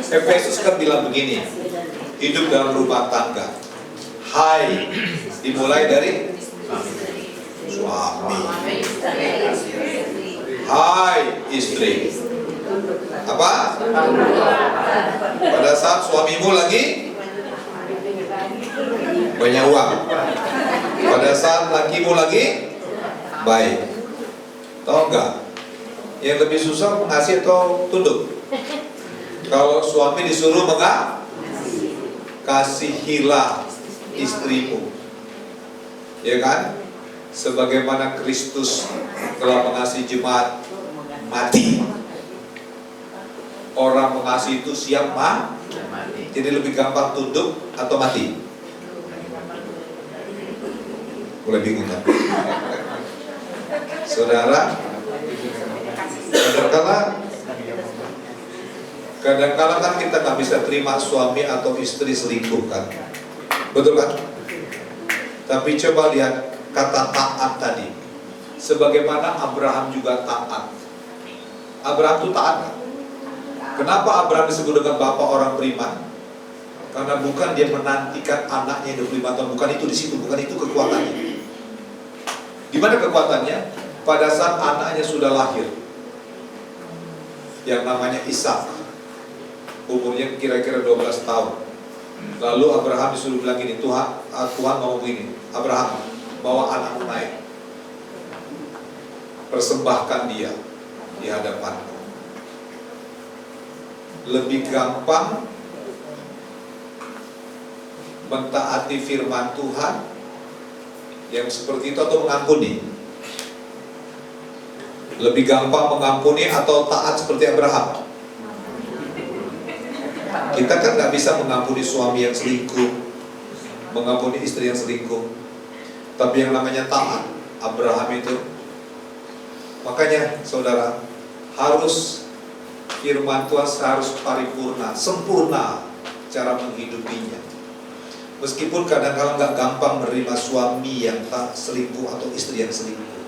Efesus kan bilang begini, hidup dalam rumah tangga. Hai, dimulai dari suami. Hai istri. Apa? Pada saat suamimu lagi banyak uang, pada saat lakimu lagi baik. Tahu nggak? Yang lebih susah mengasihi atau tunduk? Kalau suami disuruh kasihilah istrimu, ya kan? Sebagaimana Kristus telah mengasihi jemaat, mati. Orang mengasihi itu siap mati. Jadi lebih gampang tunduk atau mati? Mulai bingung kan? Saudara, kadang-kala kan kita nggak bisa terima suami atau istri selingkuh kan? Betul kan? Tapi coba lihat kata taat tadi. Sebagaimana Abraham juga taat. Abraham itu taat kan? Kenapa Abraham disebut dengan bapak orang beriman? Karena bukan dia menantikan anaknya 25 tahun, bukan itu di situ, bukan itu kekuatannya. Di mana kekuatannya? Pada saat anaknya sudah lahir, yang namanya Ishak, umurnya kira-kira 12 tahun. Lalu Abraham disuruh bilang gini, Tuhan mau begini, Abraham, bawa anakmu naik, persembahkan dia di hadapanku. Lebih gampang mentaati firman Tuhan yang seperti itu atau mengampuni? Lebih gampang mengampuni atau taat seperti Abraham? Kita kan nggak bisa mengampuni suami yang selingkuh, mengampuni istri yang selingkuh. Tapi yang namanya taat, Abraham itu. Makanya saudara, harus firman Tuhan harus paripurna, sempurna cara menghidupinya. Meskipun kadang-kadang nggak gampang menerima suami yang tak selingkuh atau istri yang selingkuh,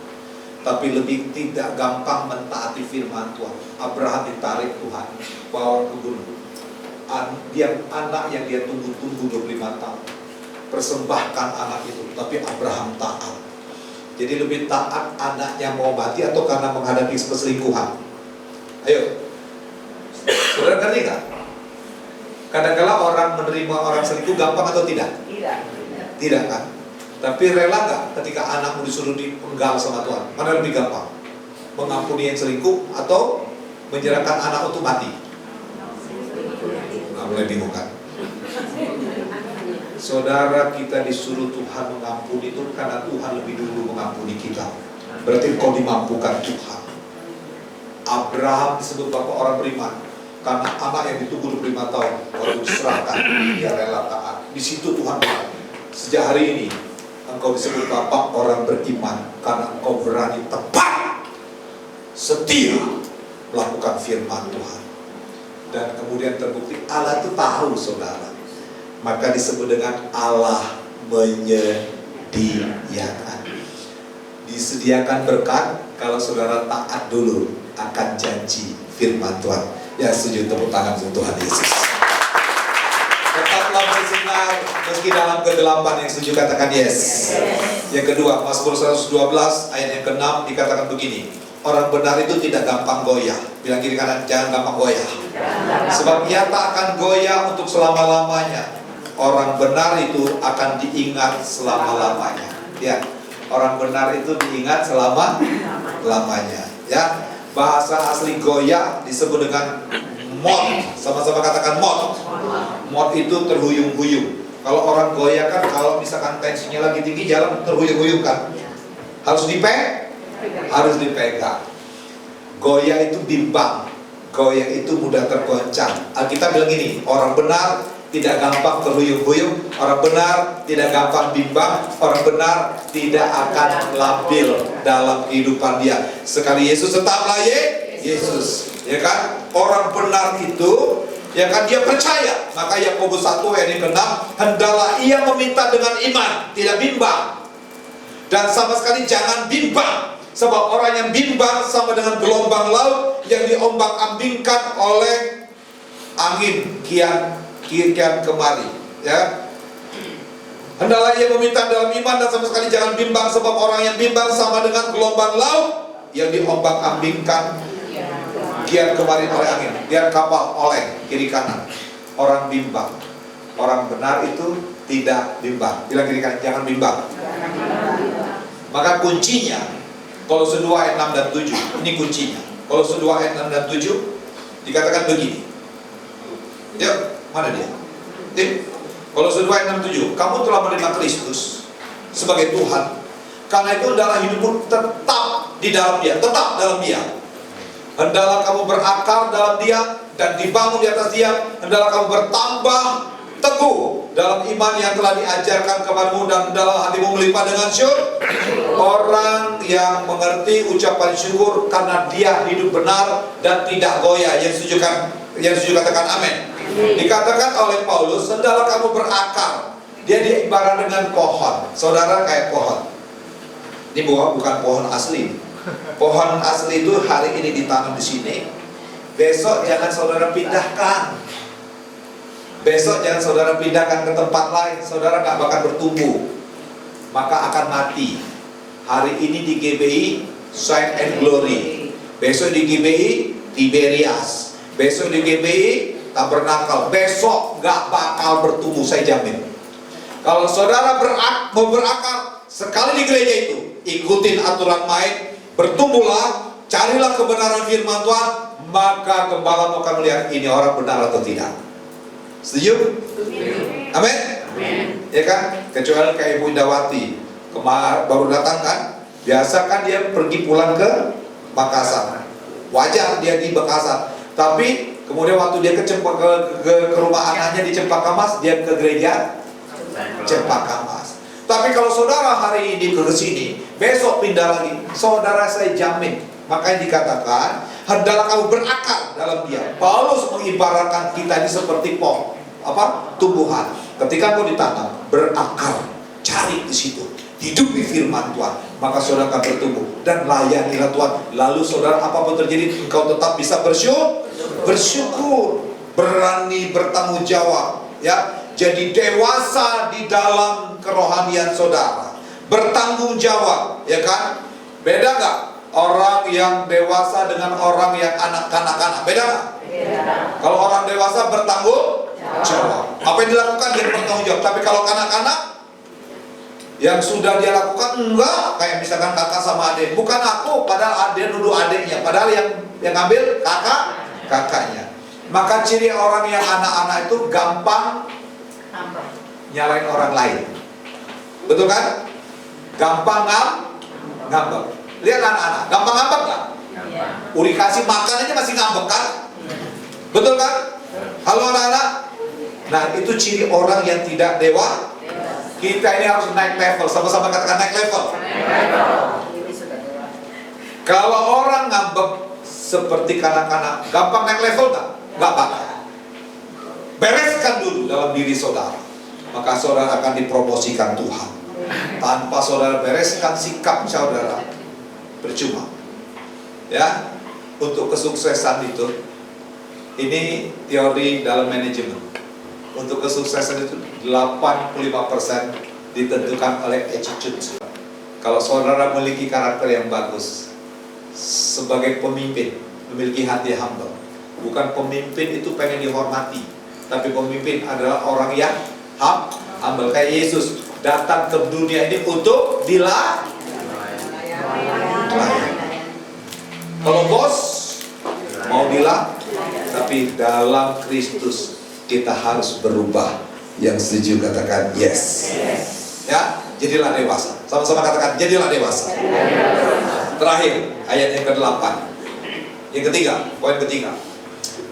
tapi lebih tidak gampang mentaati firman Tuhan. Abraham ditarik Tuhan, bawa ke gunung. Anak yang dia tunggu-tunggu 25 tahun, persembahkan anak itu, tapi Abraham taat. Jadi lebih taat anaknya mau mati atau karena menghadapi perselingkuhan? Ayo, saudara ngerti nggak? Kadang-kala orang menerima orang selingkuh gampang atau tidak? Tidak kan? Tapi rela nggak ketika anakmu disuruh dipenggal sama Tuhan? Mana lebih gampang? Mengampuni yang selingkuh atau menyerahkan anak untuk mati? Nah, mulai bingung kan? Saudara, kita disuruh Tuhan mengampuni itu karena Tuhan lebih dulu mengampuni kita. Berarti kau dimampukan Tuhan. Abraham disebut bapak orang beriman karena anak yang ditunggu 25 tahun waktu diserahkan, dia rela taat. Di situ Tuhan bilang, sejak hari ini engkau disebut bapak orang beriman karena engkau berani tepat, setia melakukan firman Tuhan. Dan kemudian terbukti Allah itu tahu saudara. Maka disebut dengan Allah menyediakan. Disediakan berkat kalau saudara taat dulu akan janji firman Tuhan. Ya, setuju, tepuk tangan untuk Tuhan Yesus. Tetaplah bersinar meski dalam kegelapan. Yang setuju katakan yes. Yang kedua, Mazmur 112 ayat yang ke-6 dikatakan begini, orang benar itu tidak gampang goyah. Bilang kiri kanan, jangan gampang goyah. Sebab ia tak akan goyah untuk selama-lamanya. Orang benar itu akan diingat selama-lamanya. Ya, orang benar itu diingat selama-lamanya. Ya, bahasa asli goyah disebut dengan mot. Sama-sama katakan mot. Mot itu terhuyung-huyung. Kalau orang goyah kan, kalau misalkan tensinya lagi tinggi, jalan terhuyung-huyung kan. Harus dipegang. Goyah itu bimbang. Goyah itu mudah tergoncang. Alkitab bilang gini, orang benar tidak gampang terhuyung-huyung, orang benar tidak gampang bimbang, orang benar tidak akan labil dalam kehidupan dia. Sekali Yesus tetaplah Yesus. Ya kan? Orang benar itu, ya kan, dia percaya. Maka Yakobus 1 ayat yang ke-6, hendaklah ia meminta dengan iman, tidak bimbang. Dan sama sekali jangan bimbang, sebab orang yang bimbang sama dengan gelombang laut yang diombang-ambingkan oleh angin kian kemari. Ya, hendaklah ia meminta dalam iman dan sama sekali jangan bimbang, sebab orang yang bimbang sama dengan gelombang laut yang diombang-ambingkan kian kemari oleh angin. Lihat kapal oleng kiri kanan. Orang bimbang. Orang benar itu tidak bimbang. Bilang kiri kanan, jangan bimbang. Maka kuncinya Kolose 2 ayat 6 dan 7. Ini kuncinya. Kolose 2 ayat 6 dan 7 dikatakan begini. Ya, mana dia? Kolose 2 ayat 6 dan 7. Kamu telah menerima Kristus sebagai Tuhan. Karena itu adalah hidupmu tetap di dalam Dia, tetap dalam Dia. Hendaklah kamu berakar dalam Dia dan dibangun di atas Dia. Hendaklah kamu bertambah teguh dalam iman yang telah diajarkan kepadamu, dan dalam hatimu melimpah dengan syukur. Orang yang mengerti ucapan syukur karena dia hidup benar dan tidak goyah. Yang setuju katakan amin. Dikatakan oleh Paulus, hendaklah kamu berakar. Dia diibarat dengan pohon. Saudara kayak pohon. Ini bukan pohon asli. Pohon asli itu hari ini ditanam di sini, besok jangan saudara pindahkan. Besok jangan saudara pindahkan ke tempat lain. Saudara gak bakal bertumbuh, maka akan mati. Hari ini di GBI Shine and Glory, besok di GBI Tiberias, besok di GBI Tabernakel. Besok gak bakal bertumbuh, saya jamin. Kalau saudara mau berakar sekali di gereja itu, ikutin aturan main, bertumbuhlah, carilah kebenaran firman Tuhan, maka gembala akan melihat ini orang benar atau tidak. Setuju? Amin? Ya kan? Kecuali kayak Ibu Indawati baru datang kan, biasa kan dia pergi pulang ke Makassar. Wajar dia di Makassar. Tapi kemudian waktu dia ke rumah anaknya di Cempaka Mas, dia ke gereja Cempaka Mas. Tapi kalau saudara hari ini ke sini, besok pindah lagi, saudara saya jamin. Makanya dikatakan, hendaklah kamu berakar dalam Dia. Paulus mengibaratkan kita ini seperti pohon, tumbuhan. Ketika kau ditanam, berakar, cari di situ, hidupi firman Tuhan, maka saudara akan bertumbuh dan layanilah Tuhan. Lalu saudara, apapun terjadi, engkau tetap bisa bersyukur, berani bertanggung jawab, ya. Jadi dewasa di dalam kerohanian saudara, bertanggung jawab, ya kan? Beda gak orang yang dewasa dengan orang yang anak-anak? Beda gak? Kalau orang dewasa bertanggung jawab, apa yang dilakukan dia bertanggung jawab. Tapi kalau kanak-kanak yang sudah dia lakukan enggak, kayak misalkan kakak sama adik, bukan aku, padahal adik nuduh adiknya, padahal yang ngambil kakaknya. Maka ciri orang yang anak-anak itu gampang nyalain orang lain, betul kan? Gampang ngambek. Lihat anak-anak, gampang ngambek gak? Uri kasih makan aja masih ngambek kan? Betul kan? Halo anak-anak. Nah, itu ciri orang yang tidak dewa. Kita ini harus naik level, sama-sama katakan naik level. Kalau orang ngambek seperti kanak-kanak, gampang naik level gak? Gak bakal. Bereskan dulu dalam diri saudara, maka saudara akan dipromosikan Tuhan. Tanpa saudara bereskan sikap saudara, percuma. Ya, untuk kesuksesan itu, ini teori dalam manajemen. Untuk kesuksesan itu 85% ditentukan oleh attitude. Kalau saudara memiliki karakter yang bagus, sebagai pemimpin memiliki hati humble. Bukan pemimpin itu pengen dihormati, tapi pemimpin adalah orang yang humble. Kayak Yesus datang ke dunia ini untuk dilayani. Kalau bos mau tapi dalam Kristus kita harus berubah. Yang setuju katakan yes. Ya, jadilah dewasa. Sama-sama katakan jadilah dewasa. Terakhir, ayat yang ke-8. Yang ketiga, poin ketiga.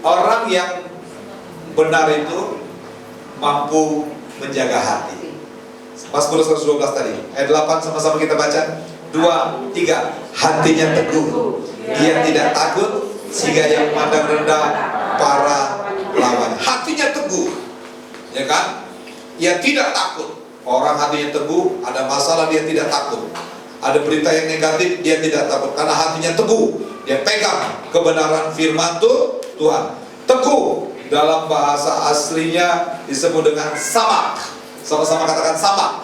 Orang yang benar itu mampu menjaga hati. Mazmur 112 tadi, ayat 8 sama-sama kita baca. 2, 3. Hatinya teguh, ia tidak takut sehingga yang memandang rendah para lawan. Hatinya teguh, ya kan? Ia tidak takut. Orang hatinya teguh, ada masalah dia tidak takut. Ada berita yang negatif dia tidak takut, karena hatinya teguh. Dia pegang kebenaran firman Tuhan. Teguh dalam bahasa aslinya disebut dengan samak. Sama-sama katakan samak.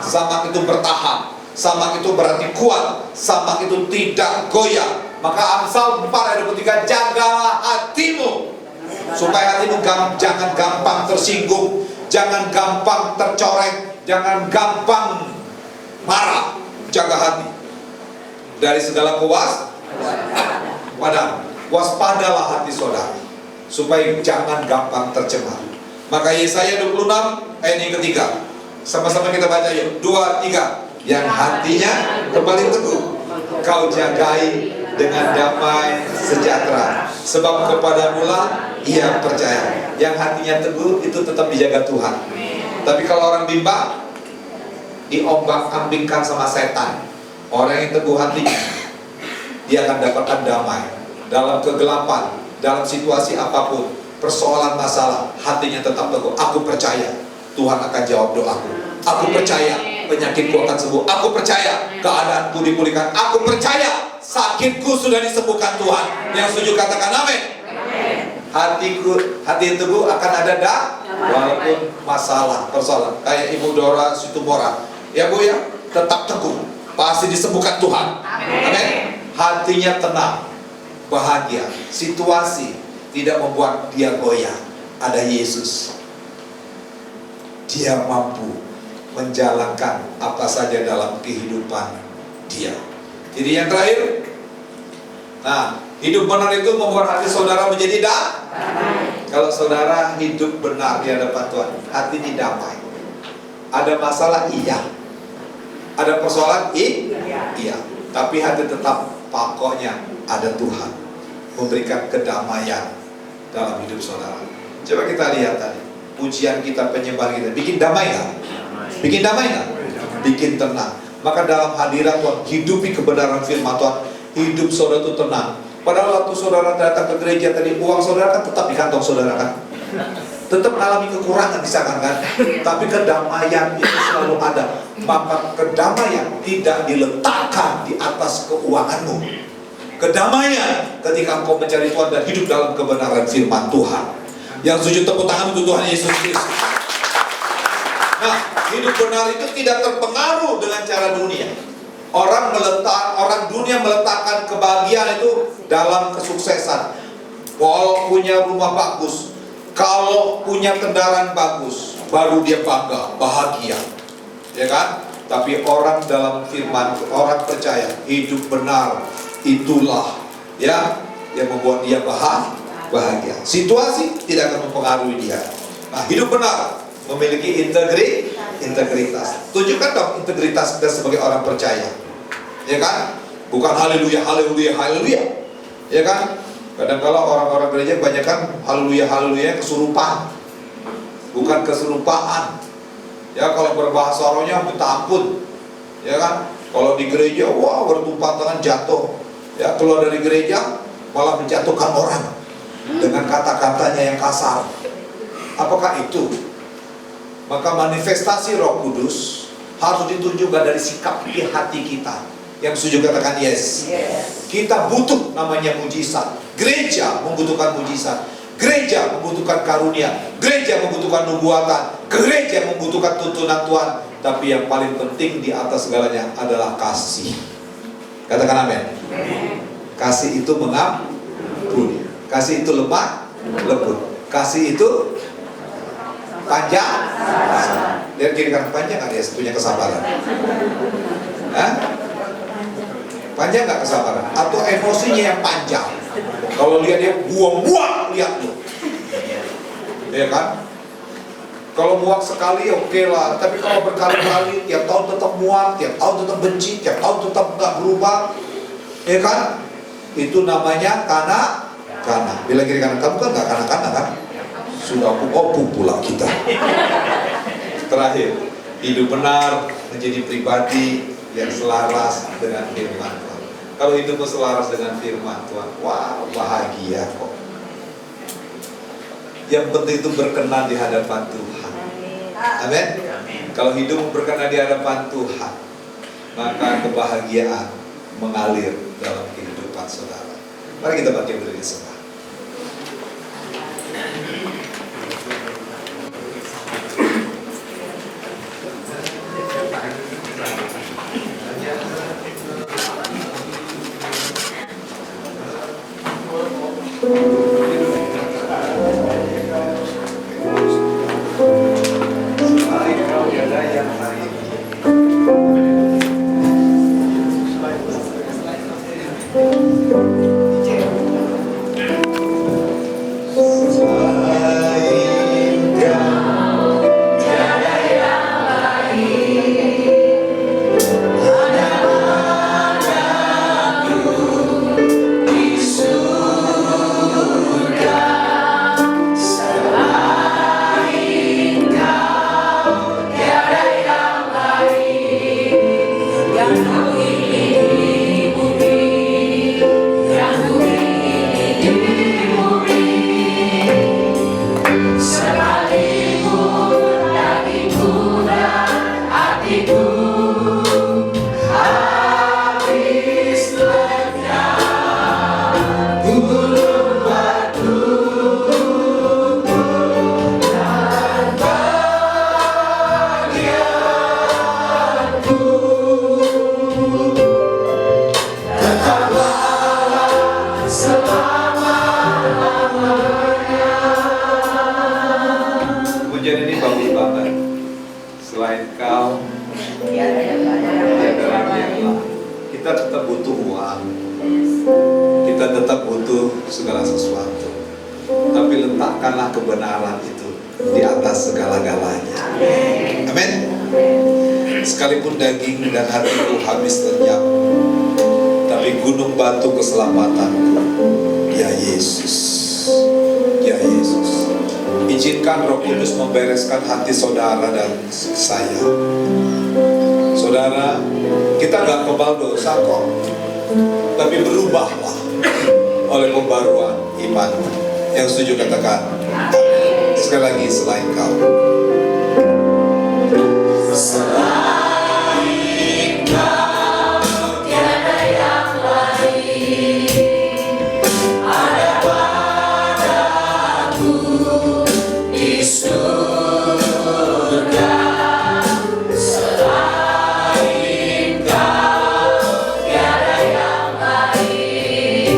Samak itu bertahan. Samak itu berarti kuat. Samak itu tidak goyah. Maka Amsal 4 ayat 23, jagalah hatimu supaya hatimu jangan gampang tersinggung, jangan gampang tercoreng, jangan gampang marah. Jaga hati dari segala waspadalah hati saudara supaya jangan gampang tercemar. Maka Yesaya 26 ayat yang ketiga, sama-sama kita baca yuk. 2, 3. Yang hatinya kembali teguh kau jagai dengan damai sejahtera, sebab kepadamulah ia percaya. Yang hatinya teguh itu tetap dijaga Tuhan. Tapi kalau orang bimbang, diombang-ambingkan sama setan. Orang yang teguh hatinya, dia akan dapatkan damai dalam kegelapan, dalam situasi apapun, persoalan masalah, hatinya tetap teguh. Aku percaya Tuhan akan jawab doaku. Aku percaya penyakitku akan sembuh. Aku percaya keadaanku dipulihkan. Aku percaya sakitku sudah disembuhkan Tuhan. Yang setuju katakan amin. Hati yang teguh akan ada walaupun persoalan. Kayak Ibu Dora Situmora, ya Bu ya, tetap teguh, pasti disembuhkan Tuhan. Amin. Hatinya tenang, bahagia. Situasi tidak membuat dia goyah. Ada Yesus. Dia mampu menjalankan apa saja dalam kehidupan dia. Jadi yang terakhir, hidup benar itu membuat hati saudara menjadi damai. Kalau saudara hidup benar di hadapan Tuhan, hatinya damai. Ada masalah, iya. Ada persoalan, iya. Tapi hati tetap pokoknya ada Tuhan memberikan kedamaian dalam hidup saudara. Coba kita lihat tadi, pujian kita, penyembahan kita, bikin damai nggak? Bikin damai nggak? Bikin tenang. Maka dalam hadirat Tuhan, hidupi kebenaran firman Tuhan, hidup saudara itu tenang. Padahal waktu saudara datang ke gereja tadi, uang saudara kan tetap di kantong saudara kan, tetap mengalami kekurangan misalkan kan, tapi kedamaian itu selalu ada. Maka kedamaian tidak diletakkan di atas keuanganmu. Kedamaian ketika engkau mencari Tuhan dan hidup dalam kebenaran firman Tuhan. Yang sujud tepuk tangan untuk Tuhan Yesus Kristus. Nah, hidup benar itu tidak terpengaruh dengan cara dunia. Orang dunia meletakkan kebahagiaan itu dalam kesuksesan. Kalau punya rumah bagus, kalau punya kendaraan bagus, baru dia bangga, bahagia, ya kan? Tapi orang dalam firman, orang percaya hidup benar itulah ya yang membuat dia bahagia. Situasi tidak akan mempengaruhi dia. Nah, hidup benar memiliki integritas. Tunjukkan dong integritas kita sebagai orang percaya, ya kan? Bukan haleluya, haleluya, haleluya, ya kan? Kadang-kala orang-orang gereja kebanyakan haleluya, haleluya kesurupan, bukan keserupaan. Ya, kalau berbahasa rohnya minta ampun, ya kan? Kalau di gereja, wah bertumpah tangan jatuh, ya keluar dari gereja malah menjatuhkan orang dengan kata-katanya yang kasar. Apakah itu? Maka manifestasi Roh Kudus harus ditunjukkan dari sikap di hati kita. Yang setuju katakan yes. Kita butuh namanya mujizat. Gereja membutuhkan mujizat. Gereja membutuhkan karunia. Gereja membutuhkan nubuatan. Gereja membutuhkan tuntunan Tuhan. Tapi yang paling penting di atas segalanya adalah kasih. Katakan amin. Kasih itu mengampuni. Kasih itu lemah lembut. Kasih itu panjang. Lihat kiri kanan, panjang nggak dia punya kesabaran? Hah? Panjang nggak kesabaran? Atau emosinya yang panjang? Kalau lihat dia buang-buang, lihat tuh, ya kan? Kalau muak sekali oke lah, tapi kalau berkali-kali, tiap tahun tetap muak, tiap tahun tetap benci, tiap tahun tetap nggak berubah, ya kan? Itu namanya kanak. Bila kiri kanan, kamu kan nggak kanak-kanak kan? Sudah opung pula kita. Terakhir, hidup benar menjadi pribadi yang selaras dengan firman Tuhan. Kalau hidupmu selaras dengan firman Tuhan, wah bahagia kok. Yang penting itu berkenan di hadapan Tuhan. Amin. Kalau hidupmu berkenan di hadapan Tuhan, maka kebahagiaan mengalir dalam kehidupan saudara. Mari kita bangkit berdiri semua. Pujian ini bagus banget. Selain Kau, tiada lagi yang lain. Kita tetap butuh uang, kita tetap butuh segala sesuatu. Tapi letakkanlah kebenaran itu di atas segala-galanya. Amin. Sekalipun daging dan hatiku habis lenyap, tapi gunung batu keselamatanku, ya Yesus, ya Yesus. Izinkan Roh Kudus membereskan hati saudara dan saya. Saudara, kita gak kebal dosa kok, tapi berubahlah oleh pembaruan iman. Yang setuju katakan amin. Sekali lagi, selain Kau. Selain Kau tiada yang lain. Ada padaku di surga. Selain Kau tiada yang lain.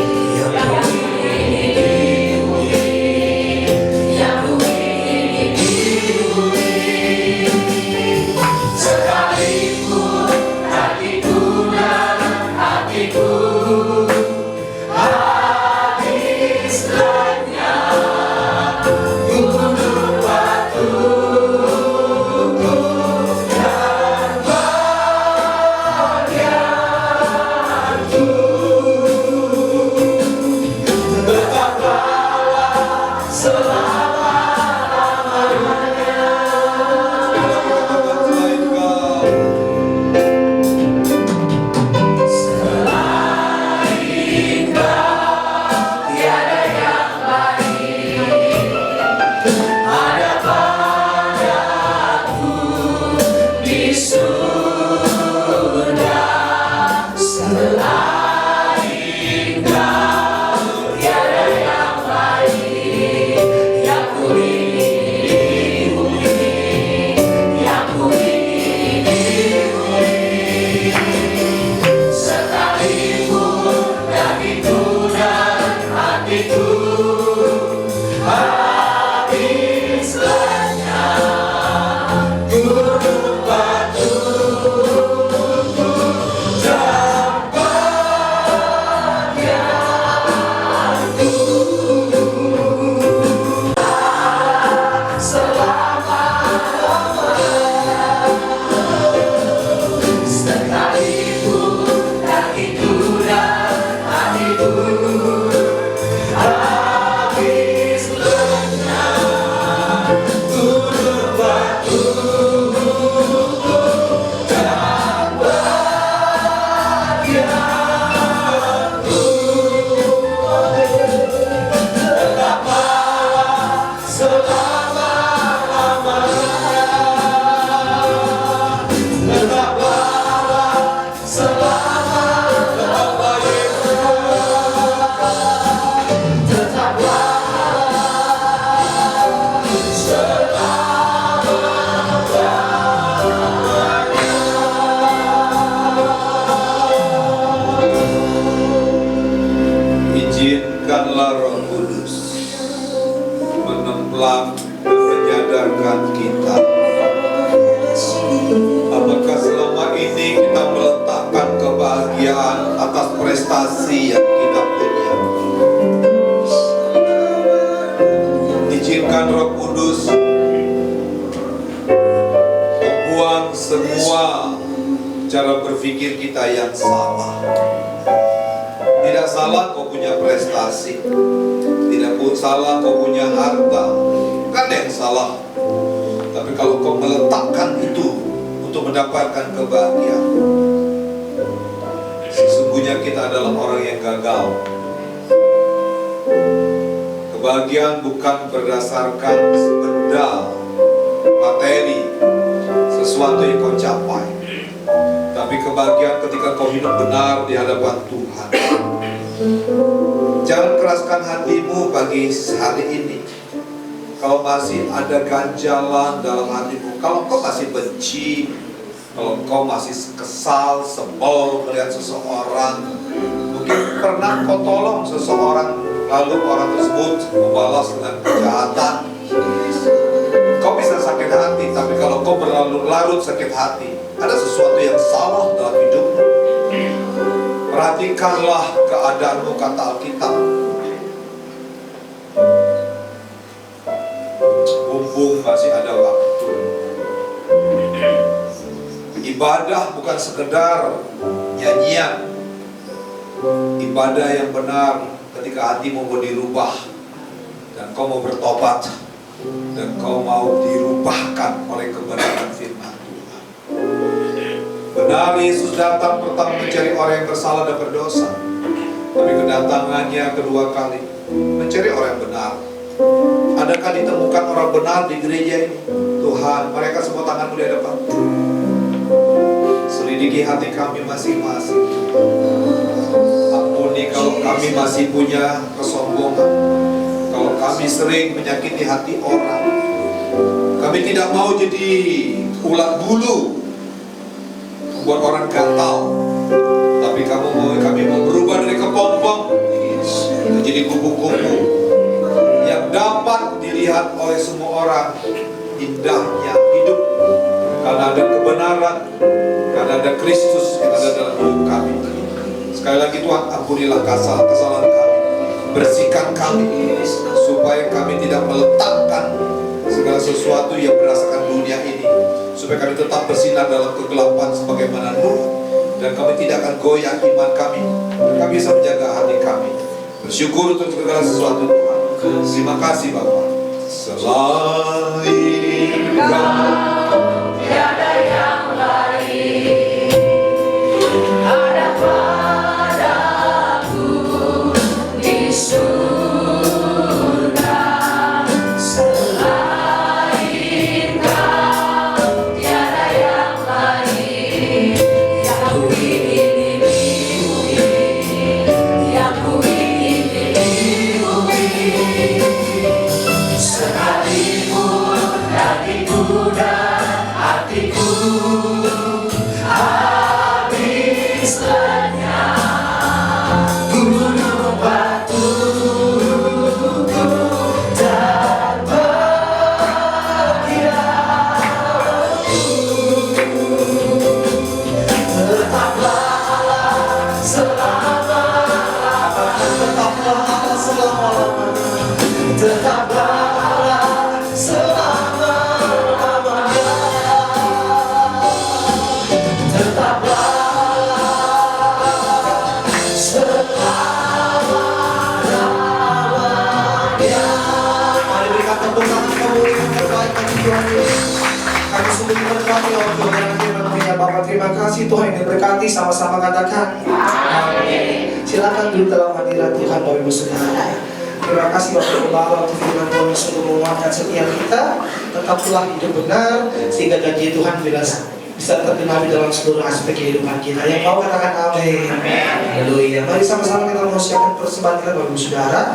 Yang sekalipun hatiku dan hatiku habis lenyap, gunung batuku dan bahagiaku tetaplah selama-lamanya. Selain Kau tiada yang lain. Ada padaku di surga. Selain Kau tiada yang lain. Yang kuingini, yang kuingini. Sekalipun dagiku dan hatiku habis lenyap, gunung batuku dan bahagiaku selama-lamanya. Sekalipun dagiku dan hatiku habis lenyap, gemilang dan menyadarkan kita. Apakah selama ini kita meletakkan kebahagiaan atas prestasi yang kita punya? Izinkan Roh Kudus membuang semua cara berpikir kita yang salah. Tidak salah kau punya prestasi, tidak salah kau punya harta, bukan yang salah. Tapi kalau kau meletakkan itu untuk mendapatkan kebahagiaan, sesungguhnya kita adalah orang yang gagal. Kebahagiaan bukan berdasarkan benda, materi, sesuatu yang kau capai, tapi kebahagiaan ketika kau hidup benar di hadapan Tuhan. Jangan keraskan hatimu pagi hari ini. Kalau masih ada ganjalan dalam hatimu, kalau kau masih benci, kalau kau masih kesal, sebel melihat seseorang, mungkin pernah kau tolong seseorang, lalu orang tersebut membalas dengan kejahatan, kau bisa sakit hati. Tapi kalau kau berlarut-larut sakit hati, ada sesuatu yang salah dalam hidupmu. Perhatikanlah keadaanmu, kata Alkitab. Mumpung masih ada waktu. Ibadah bukan sekedar nyanyian. Ibadah yang benar ketika hatimu mau dirubah, dan kau mau bertobat, dan kau mau dirubahkan oleh kebenaran firman Tuhan. Benar, Yesus datang pertama mencari orang yang bersalah dan berdosa, tapi kedatangannya kedua kali mencari orang yang benar. Adakah ditemukan orang benar di gereja ini? Tuhan, mereka semua tanganmu di hadapan. Selidiki hati kami masing-masing. Ampuni kalau kami masih punya kesombongan, kalau kami sering menyakiti hati orang. Kami tidak mau jadi ulat bulu, membuat orang gatal. Tapi kami mau berubah dari kepompong menjadi kupu-kupu yang dapat dilihat oleh semua orang. Indahnya hidup karena ada kebenaran, karena ada Kristus yang ada dalam hidup kami. Sekali lagi Tuhan, ampunilah kesalahan kami, bersihkan kami, supaya kami tidak meletakkan segala sesuatu yang berdasarkan dunia ini, supaya kami tetap bersinar dalam kegelapan sebagaimana Nuh, dan kami tidak akan goyah iman kami, dan kami bisa menjaga hati kami. Bersyukur untuk segala sesuatu Tuhan. Terima kasih Bapa. Selain Kau tiada yang lain, ada padaku di surga. Selain Kau tiada yang lain, yang ku ingin miliki, yang ku ingin miliki. Sekalipun dagingku dan hatiku habis lenyap, gunung batuku dan tetaplah Allah selama-lamanya, tetaplah Allah selama-lamanya, tetaplah Allah selama-lamanya, tetaplah Allah selama-lamanya. Mari berikan tepuk tangan kemuliaan terbaik bagi Tuhan Yesus. Kami sungguh diberkati oleh Tuhan yang firman-Nya. Bapa, terima kasih Tuhan yang diberkati, sama-sama katakan amin. Silakan duduk dalam hadirat Tuhan Bapak Ibu Saudara. Terima kasih Bapak Gembala untuk firman Tuhan yang sungguh menguatkan setiap kita. Tetaplah hidup benar sehingga janji Tuhan bisa tergenapi dalam seluruh aspek kehidupan kita. Yang mau katakan amin. Haleluya. Mari sama-sama kita mengucapkan persembahan kita Bapak Ibu Saudara.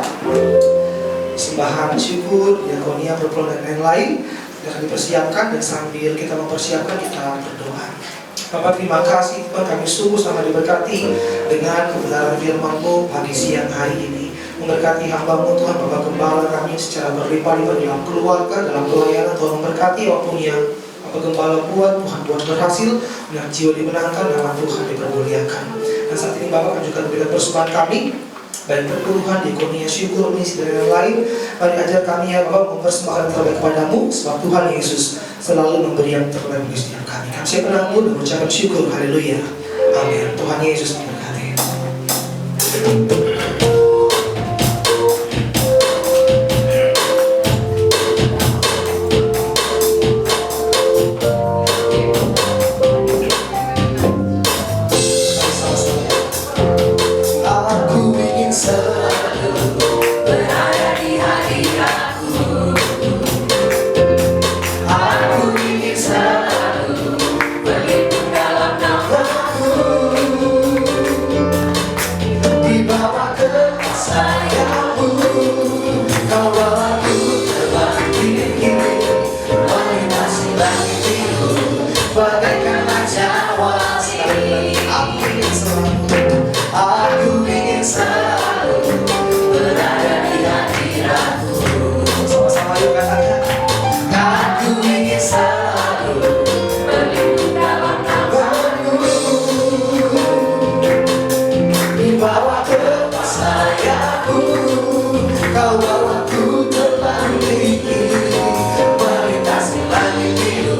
Sembahan syukur, diakonia, perpuluhan dan lain-lain akan dipersiapkan, dan sambil kita mempersiapkan kita berdoa. Bapak, terima kasih Tuhan, kami sungguh sangat diberkati dengan kebenaran firman-Mu pagi siang hari ini. berkati hamba-Mu Tuhan, Bapak Gembala kami secara berlimpah-limpah dalam keluarga, dalam pelayanan. Tuhan memberkati apapun yang Bapak Gembala buat, Tuhan buat berhasil, dan jiwa dimenangkan, nama Tuhan dipermuliakan. Dan saat ini Bapak akan juga memberikan persembahan kami, baik perpuluhan, diakonia, syukur, misi, dan lain-lain. Mari ajar kami ya Bapak mempersembahkan yang terbaik kepadamu, sebab Tuhan Yesus selalu memberi yang terbaik bagi setiap kami. Kami siap menanggung dan mengucapkan syukur, haleluya, amin. Tuhan Yesus memberkati. Aku ingin selalu berada di hadirat-Mu. Aku ingin selalu berlindung dalam nama-Mu. Di bawah kepas sayap-Mu, Kau bawaku terbang tinggi, melintasi langit biru, bagaikan raja wali. Aku ingin selalu berada di hadirat-Mu. Sama-sama yuk katakan. Aku ingin selalu berlindung dalam nama-Mu. Di bawah kepas sayap-Mu, Kau bawaku terbang tinggi, melintasi langit biru,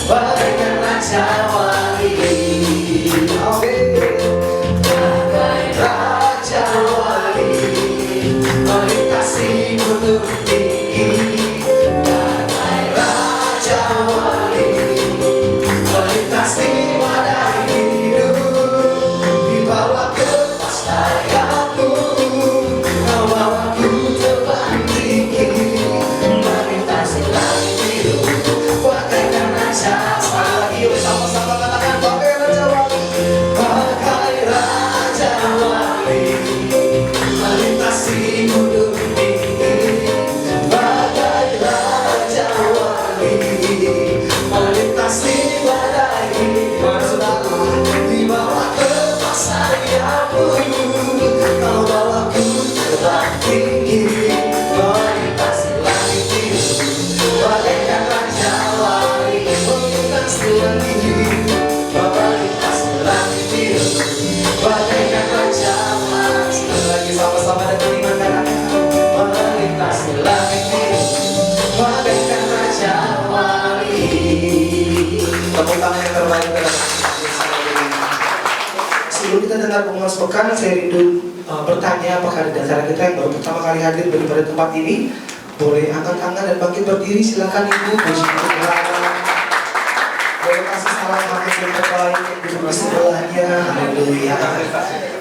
bagaikan raja wali. Bagai raja wali, melintasi gunung tinggi. Bagai raja wali, melintasi badai hidup. Di bawah kepas sayap-Mu, Kau bawaku terbang tinggi, melintasi langit biru, bagaikan raja wali. Sama-sama katakan bagai raja wali. Bagai raja wali, melintasi gunung tinggi. Bagai raja wali, melintasi badai hidup. Di bawah kepas sayap-Mu, Kau bawaku terbang tinggi, melintasi langit biru, bagaikan raja wali. Melintasi langit biru, melintasi langit biru, bagaikan raja wali. Sekali lagi sama-sama dengan iman dan melintasi langit biru, bagaikan raja wali. Tepuk tangan yang terbaik dalam sebelum kita dengar pengumuman sepekan, saya rindu bertanya apakah ada di antara kita yang baru pertama kali hadir pada tempat ini, boleh angkat tangan dan bangkit berdiri. Silakan Ibu, puji Tuhan. Boleh kasih salam hangat yang terbaik yang duduk di sebelahnya. Haleluya.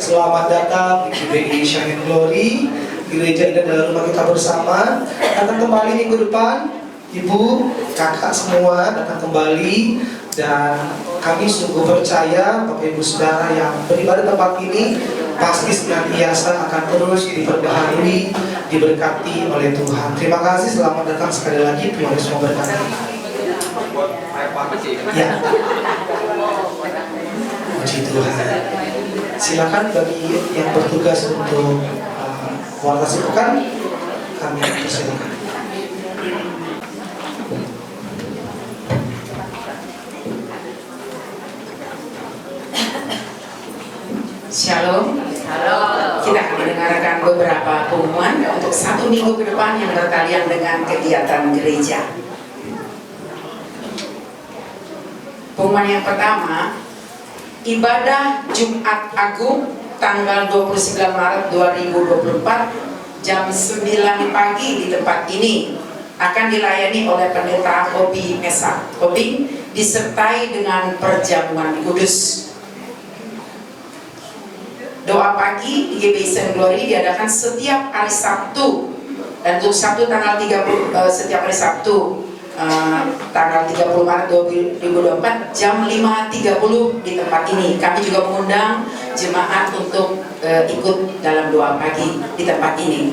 Selamat datang di GBI Shine Glory, gereja ini adalah rumah kita bersama. Datang kembali minggu depan, Ibu, kakak semua datang kembali, dan kami sungguh percaya Bapak Ibu Saudara yang beribadah tempat ini pasti senantiasa akan terus diperbaharui, diberkati oleh Tuhan. Terima kasih, selamat datang sekali lagi, Tuhan Yesus memberkati. Ya, puji Tuhan. Silakan bagi yang bertugas untuk warta sepekan, kami persilakan. Shalom. Kita akan mendengarkan beberapa pengumuman untuk 1 minggu ke depan yang bertalian dengan kegiatan gereja. Pengumuman yang pertama, ibadah Jumat Agung tanggal 29 Maret 2024 jam 9 pagi di tempat ini akan dilayani oleh Pendeta Hobi Mesa Tobing disertai dengan perjamuan kudus. Doa pagi di GBI Shine Glory diadakan setiap hari Sabtu, dan untuk Sabtu tanggal 30 setiap hari Sabtu tanggal 30 Maret 2024 jam 5.30 di tempat ini. Kami juga mengundang jemaat untuk ikut dalam doa pagi di tempat ini.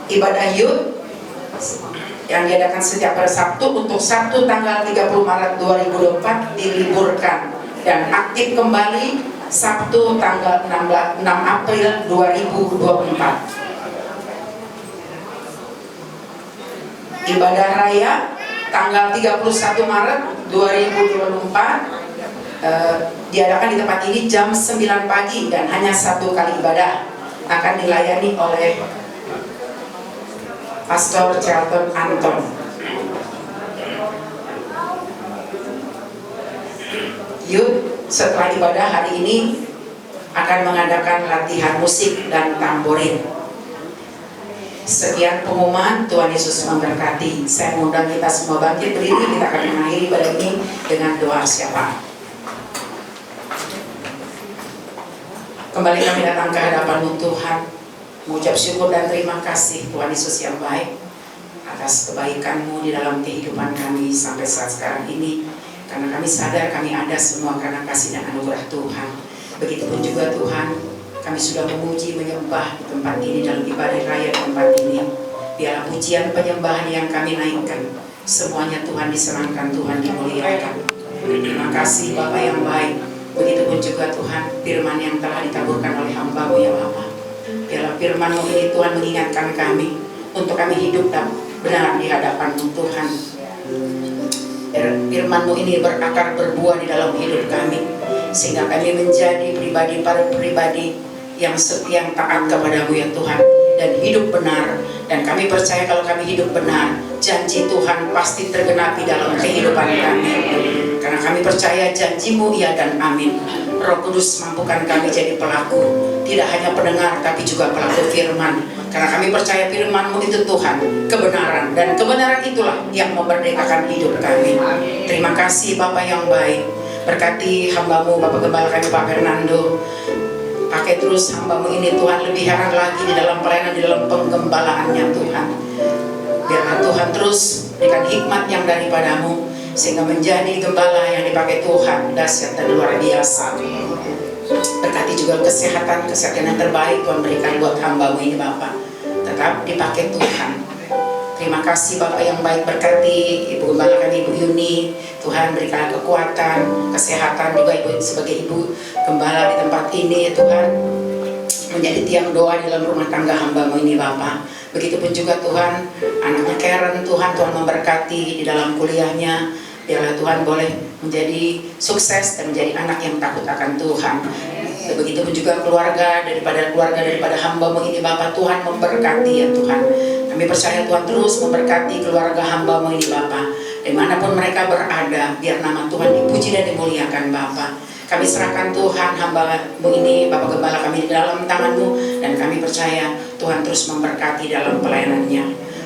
Ibadah Youth yang diadakan setiap hari Sabtu untuk Sabtu tanggal 30 Maret 2024 diliburkan dan aktif kembali Sabtu tanggal 6 April 2024. Ibadah raya tanggal 31 Maret 2024 diadakan di tempat ini jam 9 pagi dan hanya 1 kali ibadah akan dilayani oleh Pastor Charlton Anton. Youth setelah ibadah hari ini akan mengadakan latihan musik dan tamborin. Sekian pengumuman, Tuhan Yesus memberkati. Saya mengundang kita semua bangkit berdiri, kita akan mengakhiri ibadah ini dengan doa syafaat. Kembali kami datang ke hadapan-Mu Tuhan, mengucap syukur dan terima kasih Tuhan Yesus yang baik atas kebaikan-Mu di dalam kehidupan kami sampai saat sekarang ini. Karena kami sadar kami ada semua karena kasih dan anugerah Tuhan. Begitupun juga Tuhan, kami sudah memuji, menyembah di tempat ini dalam ibadah raya tempat ini. Biarlah pujian penyembahan yang kami naikkan semuanya Tuhan disenangkan, Tuhan dimuliakan. Terima kasih Bapa yang baik. Begitupun juga Tuhan, firman yang telah ditaburkan oleh hamba-Mu ya Bapa. Biarlah firman-Mu ini Tuhan mengingatkan kami untuk kami hidup dan benar di hadapan-Mu Tuhan. Firman-Mu ini berakar berbuah di dalam hidup kami, sehingga kami menjadi pribadi yang setia, yang taat kepada-Mu ya Tuhan, dan hidup benar. Dan kami percaya kalau kami hidup benar, janji Tuhan pasti tergenapi dalam kehidupan kami. Karena kami percaya janji-Mu iya dan amin. Roh Kudus mampukan kami jadi pelaku, tidak hanya pendengar tapi juga pelaku firman. Karena kami percaya firman-Mu itu Tuhan, kebenaran, dan kebenaran itulah yang memerdekakan hidup kami. Terima kasih Bapa yang baik. Berkati hamba-Mu Bapak Gembala kami Pak Fernando. Pakai terus hamba-Mu ini Tuhan, lebih heran lagi di dalam pelayanan, di dalam penggembalaannya Tuhan. Biarlah Tuhan terus berikan hikmat yang daripada-Mu, sehingga menjadi gembala yang dipakai Tuhan dahsyat dan luar biasa. Berkati juga kesehatan yang terbaik Tuhan berikan buat hamba-Mu ini Bapak. Tetap dipakai Tuhan. Terima kasih Bapak yang baik, berkati Ibu Gembala kami Ibu Yuni. Tuhan berikan kekuatan, kesehatan juga Ibu sebagai Ibu Gembala di tempat ini ya Tuhan. Menjadi tiang doa di dalam rumah tangga hamba-Mu ini Bapak. Begitupun juga Tuhan, anaknya Karen Tuhan memberkati di dalam kuliahnya. Biarlah Tuhan boleh menjadi sukses dan menjadi anak yang takut akan Tuhan. Begitupun juga keluarga daripada hamba-Mu ini Bapak, Tuhan memberkati ya Tuhan. Kami percaya Tuhan terus memberkati keluarga hamba-Mu ini Bapak. Dimanapun mereka berada, biar nama Tuhan dipuji dan dimuliakan Bapak. Kami serahkan Tuhan hamba-Mu ini, Bapak Gembala kami di dalam tangan-Mu, dan kami percaya Tuhan terus memberkati dalam pelayanannya.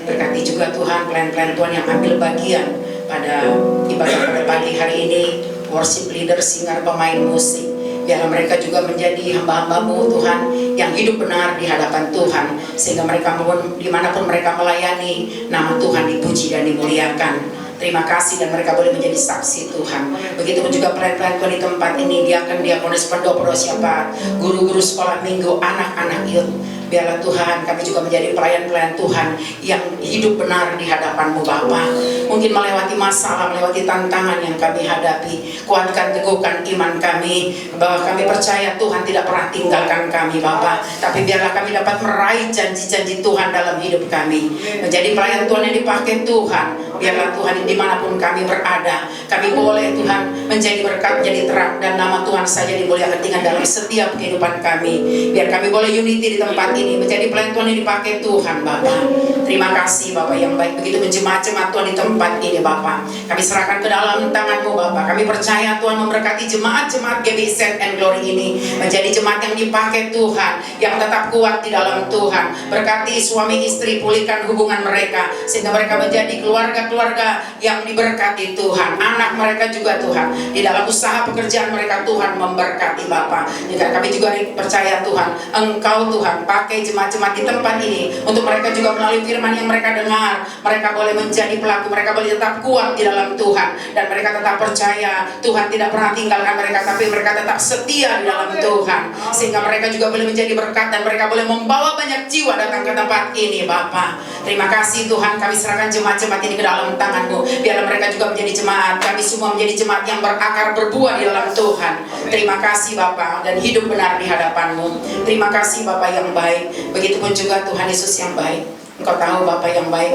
Berkati juga Tuhan pelayan-pelayan Tuhan yang ambil bagian pada ibadah pada pagi hari ini, worship leader, singer, pemain musik. Biarlah mereka juga menjadi hamba-hamba-Mu Tuhan yang hidup benar di hadapan Tuhan, sehingga mereka dimanapun mereka melayani, nama Tuhan dipuji dan dimuliakan. Terima kasih dan mereka boleh menjadi saksi Tuhan. Begitupun juga pelayan-pelayan Tuhan di tempat ini, diakonis, pendopo, siapa, guru-guru sekolah minggu, anak-anak youth. Biarlah Tuhan kami juga menjadi pelayan-pelayan Tuhan yang hidup benar di hadapan-Mu Bapa. Mungkin melewati masalah, melewati tantangan yang kami hadapi, kuatkan, teguhkan iman kami, bahwa kami percaya Tuhan tidak pernah tinggalkan kami Bapa. Tapi biarlah kami dapat meraih janji-janji Tuhan dalam hidup kami, menjadi pelayan Tuhan yang dipakai Tuhan. Biarlah Tuhan dimanapun kami berada, kami boleh Tuhan menjadi berkat, menjadi terang, dan nama Tuhan saja dimuliakan tinggal dalam setiap kehidupan kami. Biar kami boleh unity di tempat ini, menjadi pelayan Tuhan yang dipakai Tuhan Bapa. Terima kasih Bapak yang baik. Begitu jemaat-jemaat Tuhan di tempat ini Bapak, kami serahkan ke dalam tangan-Mu Bapak. Kami percaya Tuhan memberkati jemaat-jemaat GBI Send and Glory ini menjadi jemaat yang dipakai Tuhan, yang tetap kuat di dalam Tuhan. Berkati suami istri, pulihkan hubungan mereka sehingga mereka menjadi keluarga-keluarga yang diberkati Tuhan. Anak mereka juga Tuhan, di dalam usaha pekerjaan mereka Tuhan memberkati Bapak. Jika kami juga percaya Tuhan, Engkau Tuhan pakai jemaat-jemaat di tempat ini untuk mereka juga melalui firman yang mereka mendengar, mereka boleh menjadi pelaku, mereka boleh tetap kuat di dalam Tuhan, dan mereka tetap percaya Tuhan tidak pernah tinggalkan mereka, tapi mereka tetap setia di dalam Tuhan, sehingga mereka juga boleh menjadi berkat dan mereka boleh membawa banyak jiwa datang ke tempat ini. Bapa, terima kasih Tuhan, kami serahkan jemaat-jemaat ini ke dalam tangan-Mu. Biarlah mereka juga menjadi jemaat, kami semua menjadi jemaat yang berakar berbuah di dalam Tuhan. Terima kasih Bapa, dan hidup benar di hadapan-Mu. Terima kasih Bapa yang baik. Begitupun juga Tuhan Yesus yang baik. Engkau tahu Bapa yang baik,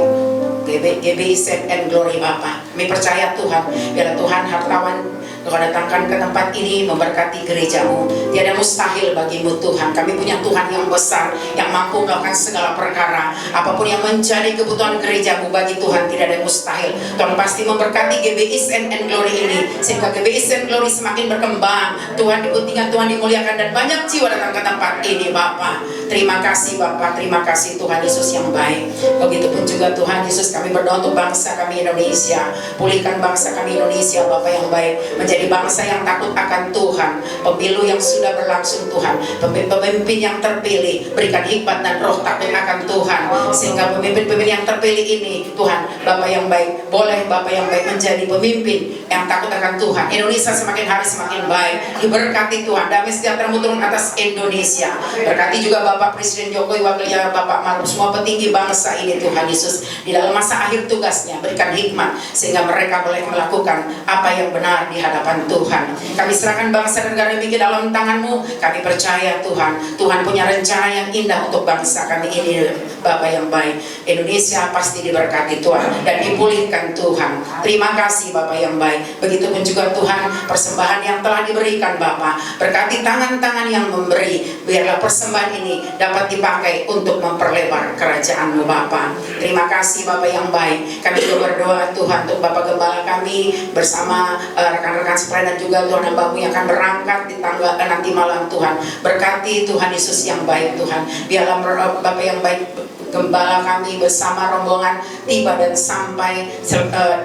GBI Send and Glory Bapa. Kami percaya Tuhan, biarlah Tuhan hartawan Engkau datangkan ke tempat ini memberkati gereja-Mu. Tiada mustahil bagi-Mu Tuhan. Kami punya Tuhan yang besar, yang mampu melakukan segala perkara. Apapun yang menjadi kebutuhan gereja-Mu, bagi Tuhan tidak ada yang mustahil. Tuhan pasti memberkati GBI Send and Glory ini, sehingga GBI Send Glory semakin berkembang. Tuhan diputingkan, Tuhan dimuliakan, dan banyak jiwa datang ke tempat ini Bapa. Terima kasih Bapa, terima kasih Tuhan Yesus yang baik. Begitupun juga Tuhan Yesus, kami berdoa untuk bangsa kami Indonesia. Pulihkan bangsa kami Indonesia Bapa yang baik, menjadi bangsa yang takut akan Tuhan. Pemilu yang sudah berlangsung Tuhan, pemimpin yang terpilih, berikan hikmat dan roh takut akan Tuhan, sehingga pemimpin-pemimpin yang terpilih ini Tuhan, Bapa yang baik, boleh Bapa yang baik menjadi pemimpin yang takut akan Tuhan. Indonesia semakin hari semakin baik, diberkati Tuhan, damai sejahtera turun atas Indonesia. Berkati juga Bapak Presiden Jokowi, wakilnya Bapak Maruf, semua petinggi bangsa ini Tuhan Yesus, di dalam masa akhir tugasnya, berikan hikmat sehingga mereka boleh melakukan apa yang benar di hadapan Tuhan. Kami serahkan bangsa dan negara ini ke dalam tangan-Mu. Kami percaya Tuhan, Tuhan punya rencana yang indah untuk bangsa kami ini Bapa yang baik. Indonesia pasti diberkati Tuhan dan dipulihkan Tuhan. Terima kasih Bapa yang baik. Begitupun juga Tuhan, persembahan yang telah diberikan Bapa, berkati tangan-tangan yang memberi, biarlah persembahan ini dapat dipakai untuk memperlebar kerajaan-Mu Bapa. Terima kasih Bapa yang baik. Kami juga berdoa Tuhan untuk Bapak Gembala kami bersama rekan-rekan sepelayanan juga Tuhan, hamba-Mu yang akan berangkat di tanggal nanti malam Tuhan. Berkati Tuhan Yesus yang baik Tuhan. Biarlah Bapak yang baik, Gembala kami bersama rombongan tiba dan sampai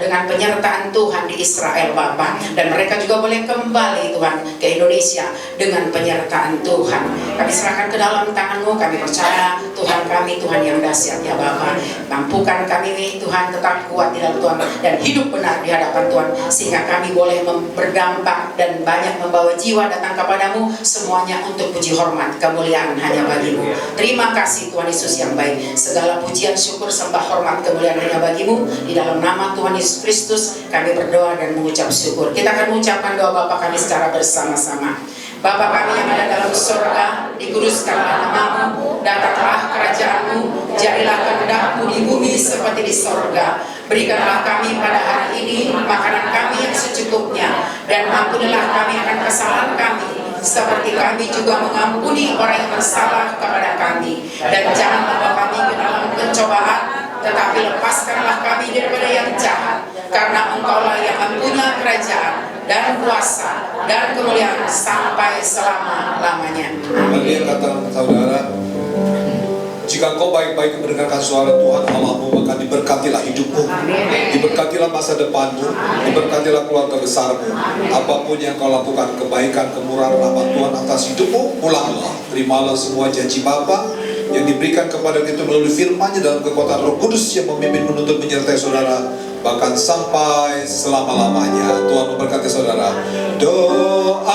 dengan penyertaan Tuhan di Israel Bapa, dan mereka juga boleh kembali Tuhan ke Indonesia dengan penyertaan Tuhan. Kami serahkan ke dalam tangan-Mu. Kami percaya Tuhan kami Tuhan yang dahsyat ya Bapa. Mampukan kami Tuhan tetap kuat di dalam Tuhan dan hidup benar di hadapan Tuhan, sehingga kami boleh berdampak dan banyak membawa jiwa datang kepadamu, semuanya untuk puji hormat kemuliaan hanya bagi-Mu. Terima kasih Tuhan Yesus yang baik. Segala pujian, syukur, sembah, hormat, kemuliaan hanya bagi-Mu. Di dalam nama Tuhan Yesus Kristus kami berdoa dan mengucap syukur. Kita akan mengucapkan doa Bapa kami secara bersama-sama. Bapa kami yang ada dalam surga, dikuduskanlah nama-Mu, datanglah kerajaan-Mu, jadilah kehendak-Mu di bumi seperti di surga. Berikanlah kami pada hari ini makanan kami yang secukupnya, dan ampunilah kami akan kesalahan kami, seperti kami juga mengampuni orang yang bersalah kepada kami. Dan jangan membawa kami ke dalam pencobaan, tetapi lepaskanlah kami daripada yang jahat, karena Engkau-lah yang mempunyai kerajaan dan kuasa dan kemuliaan sampai selama-lamanya. Mari kata saudara, jika engkau baik-baik mendengarkan suara Tuhan Allah-Mu, maka diberkatilah hidupmu, diberkatilah masa depanmu, diberkatilah keluarga besarmu. Apapun yang kau lakukan, kebaikan, kemurahan, rahmat Tuhan atas hidupmu, pulanglah, terimalah semua janji Bapa yang diberikan kepada kita melalui firman-Nya dalam kekuatan Roh Kudus yang memimpin, menuntun, menyertai saudara bahkan sampai selama-lamanya. Tuhan memberkati saudara. Doaku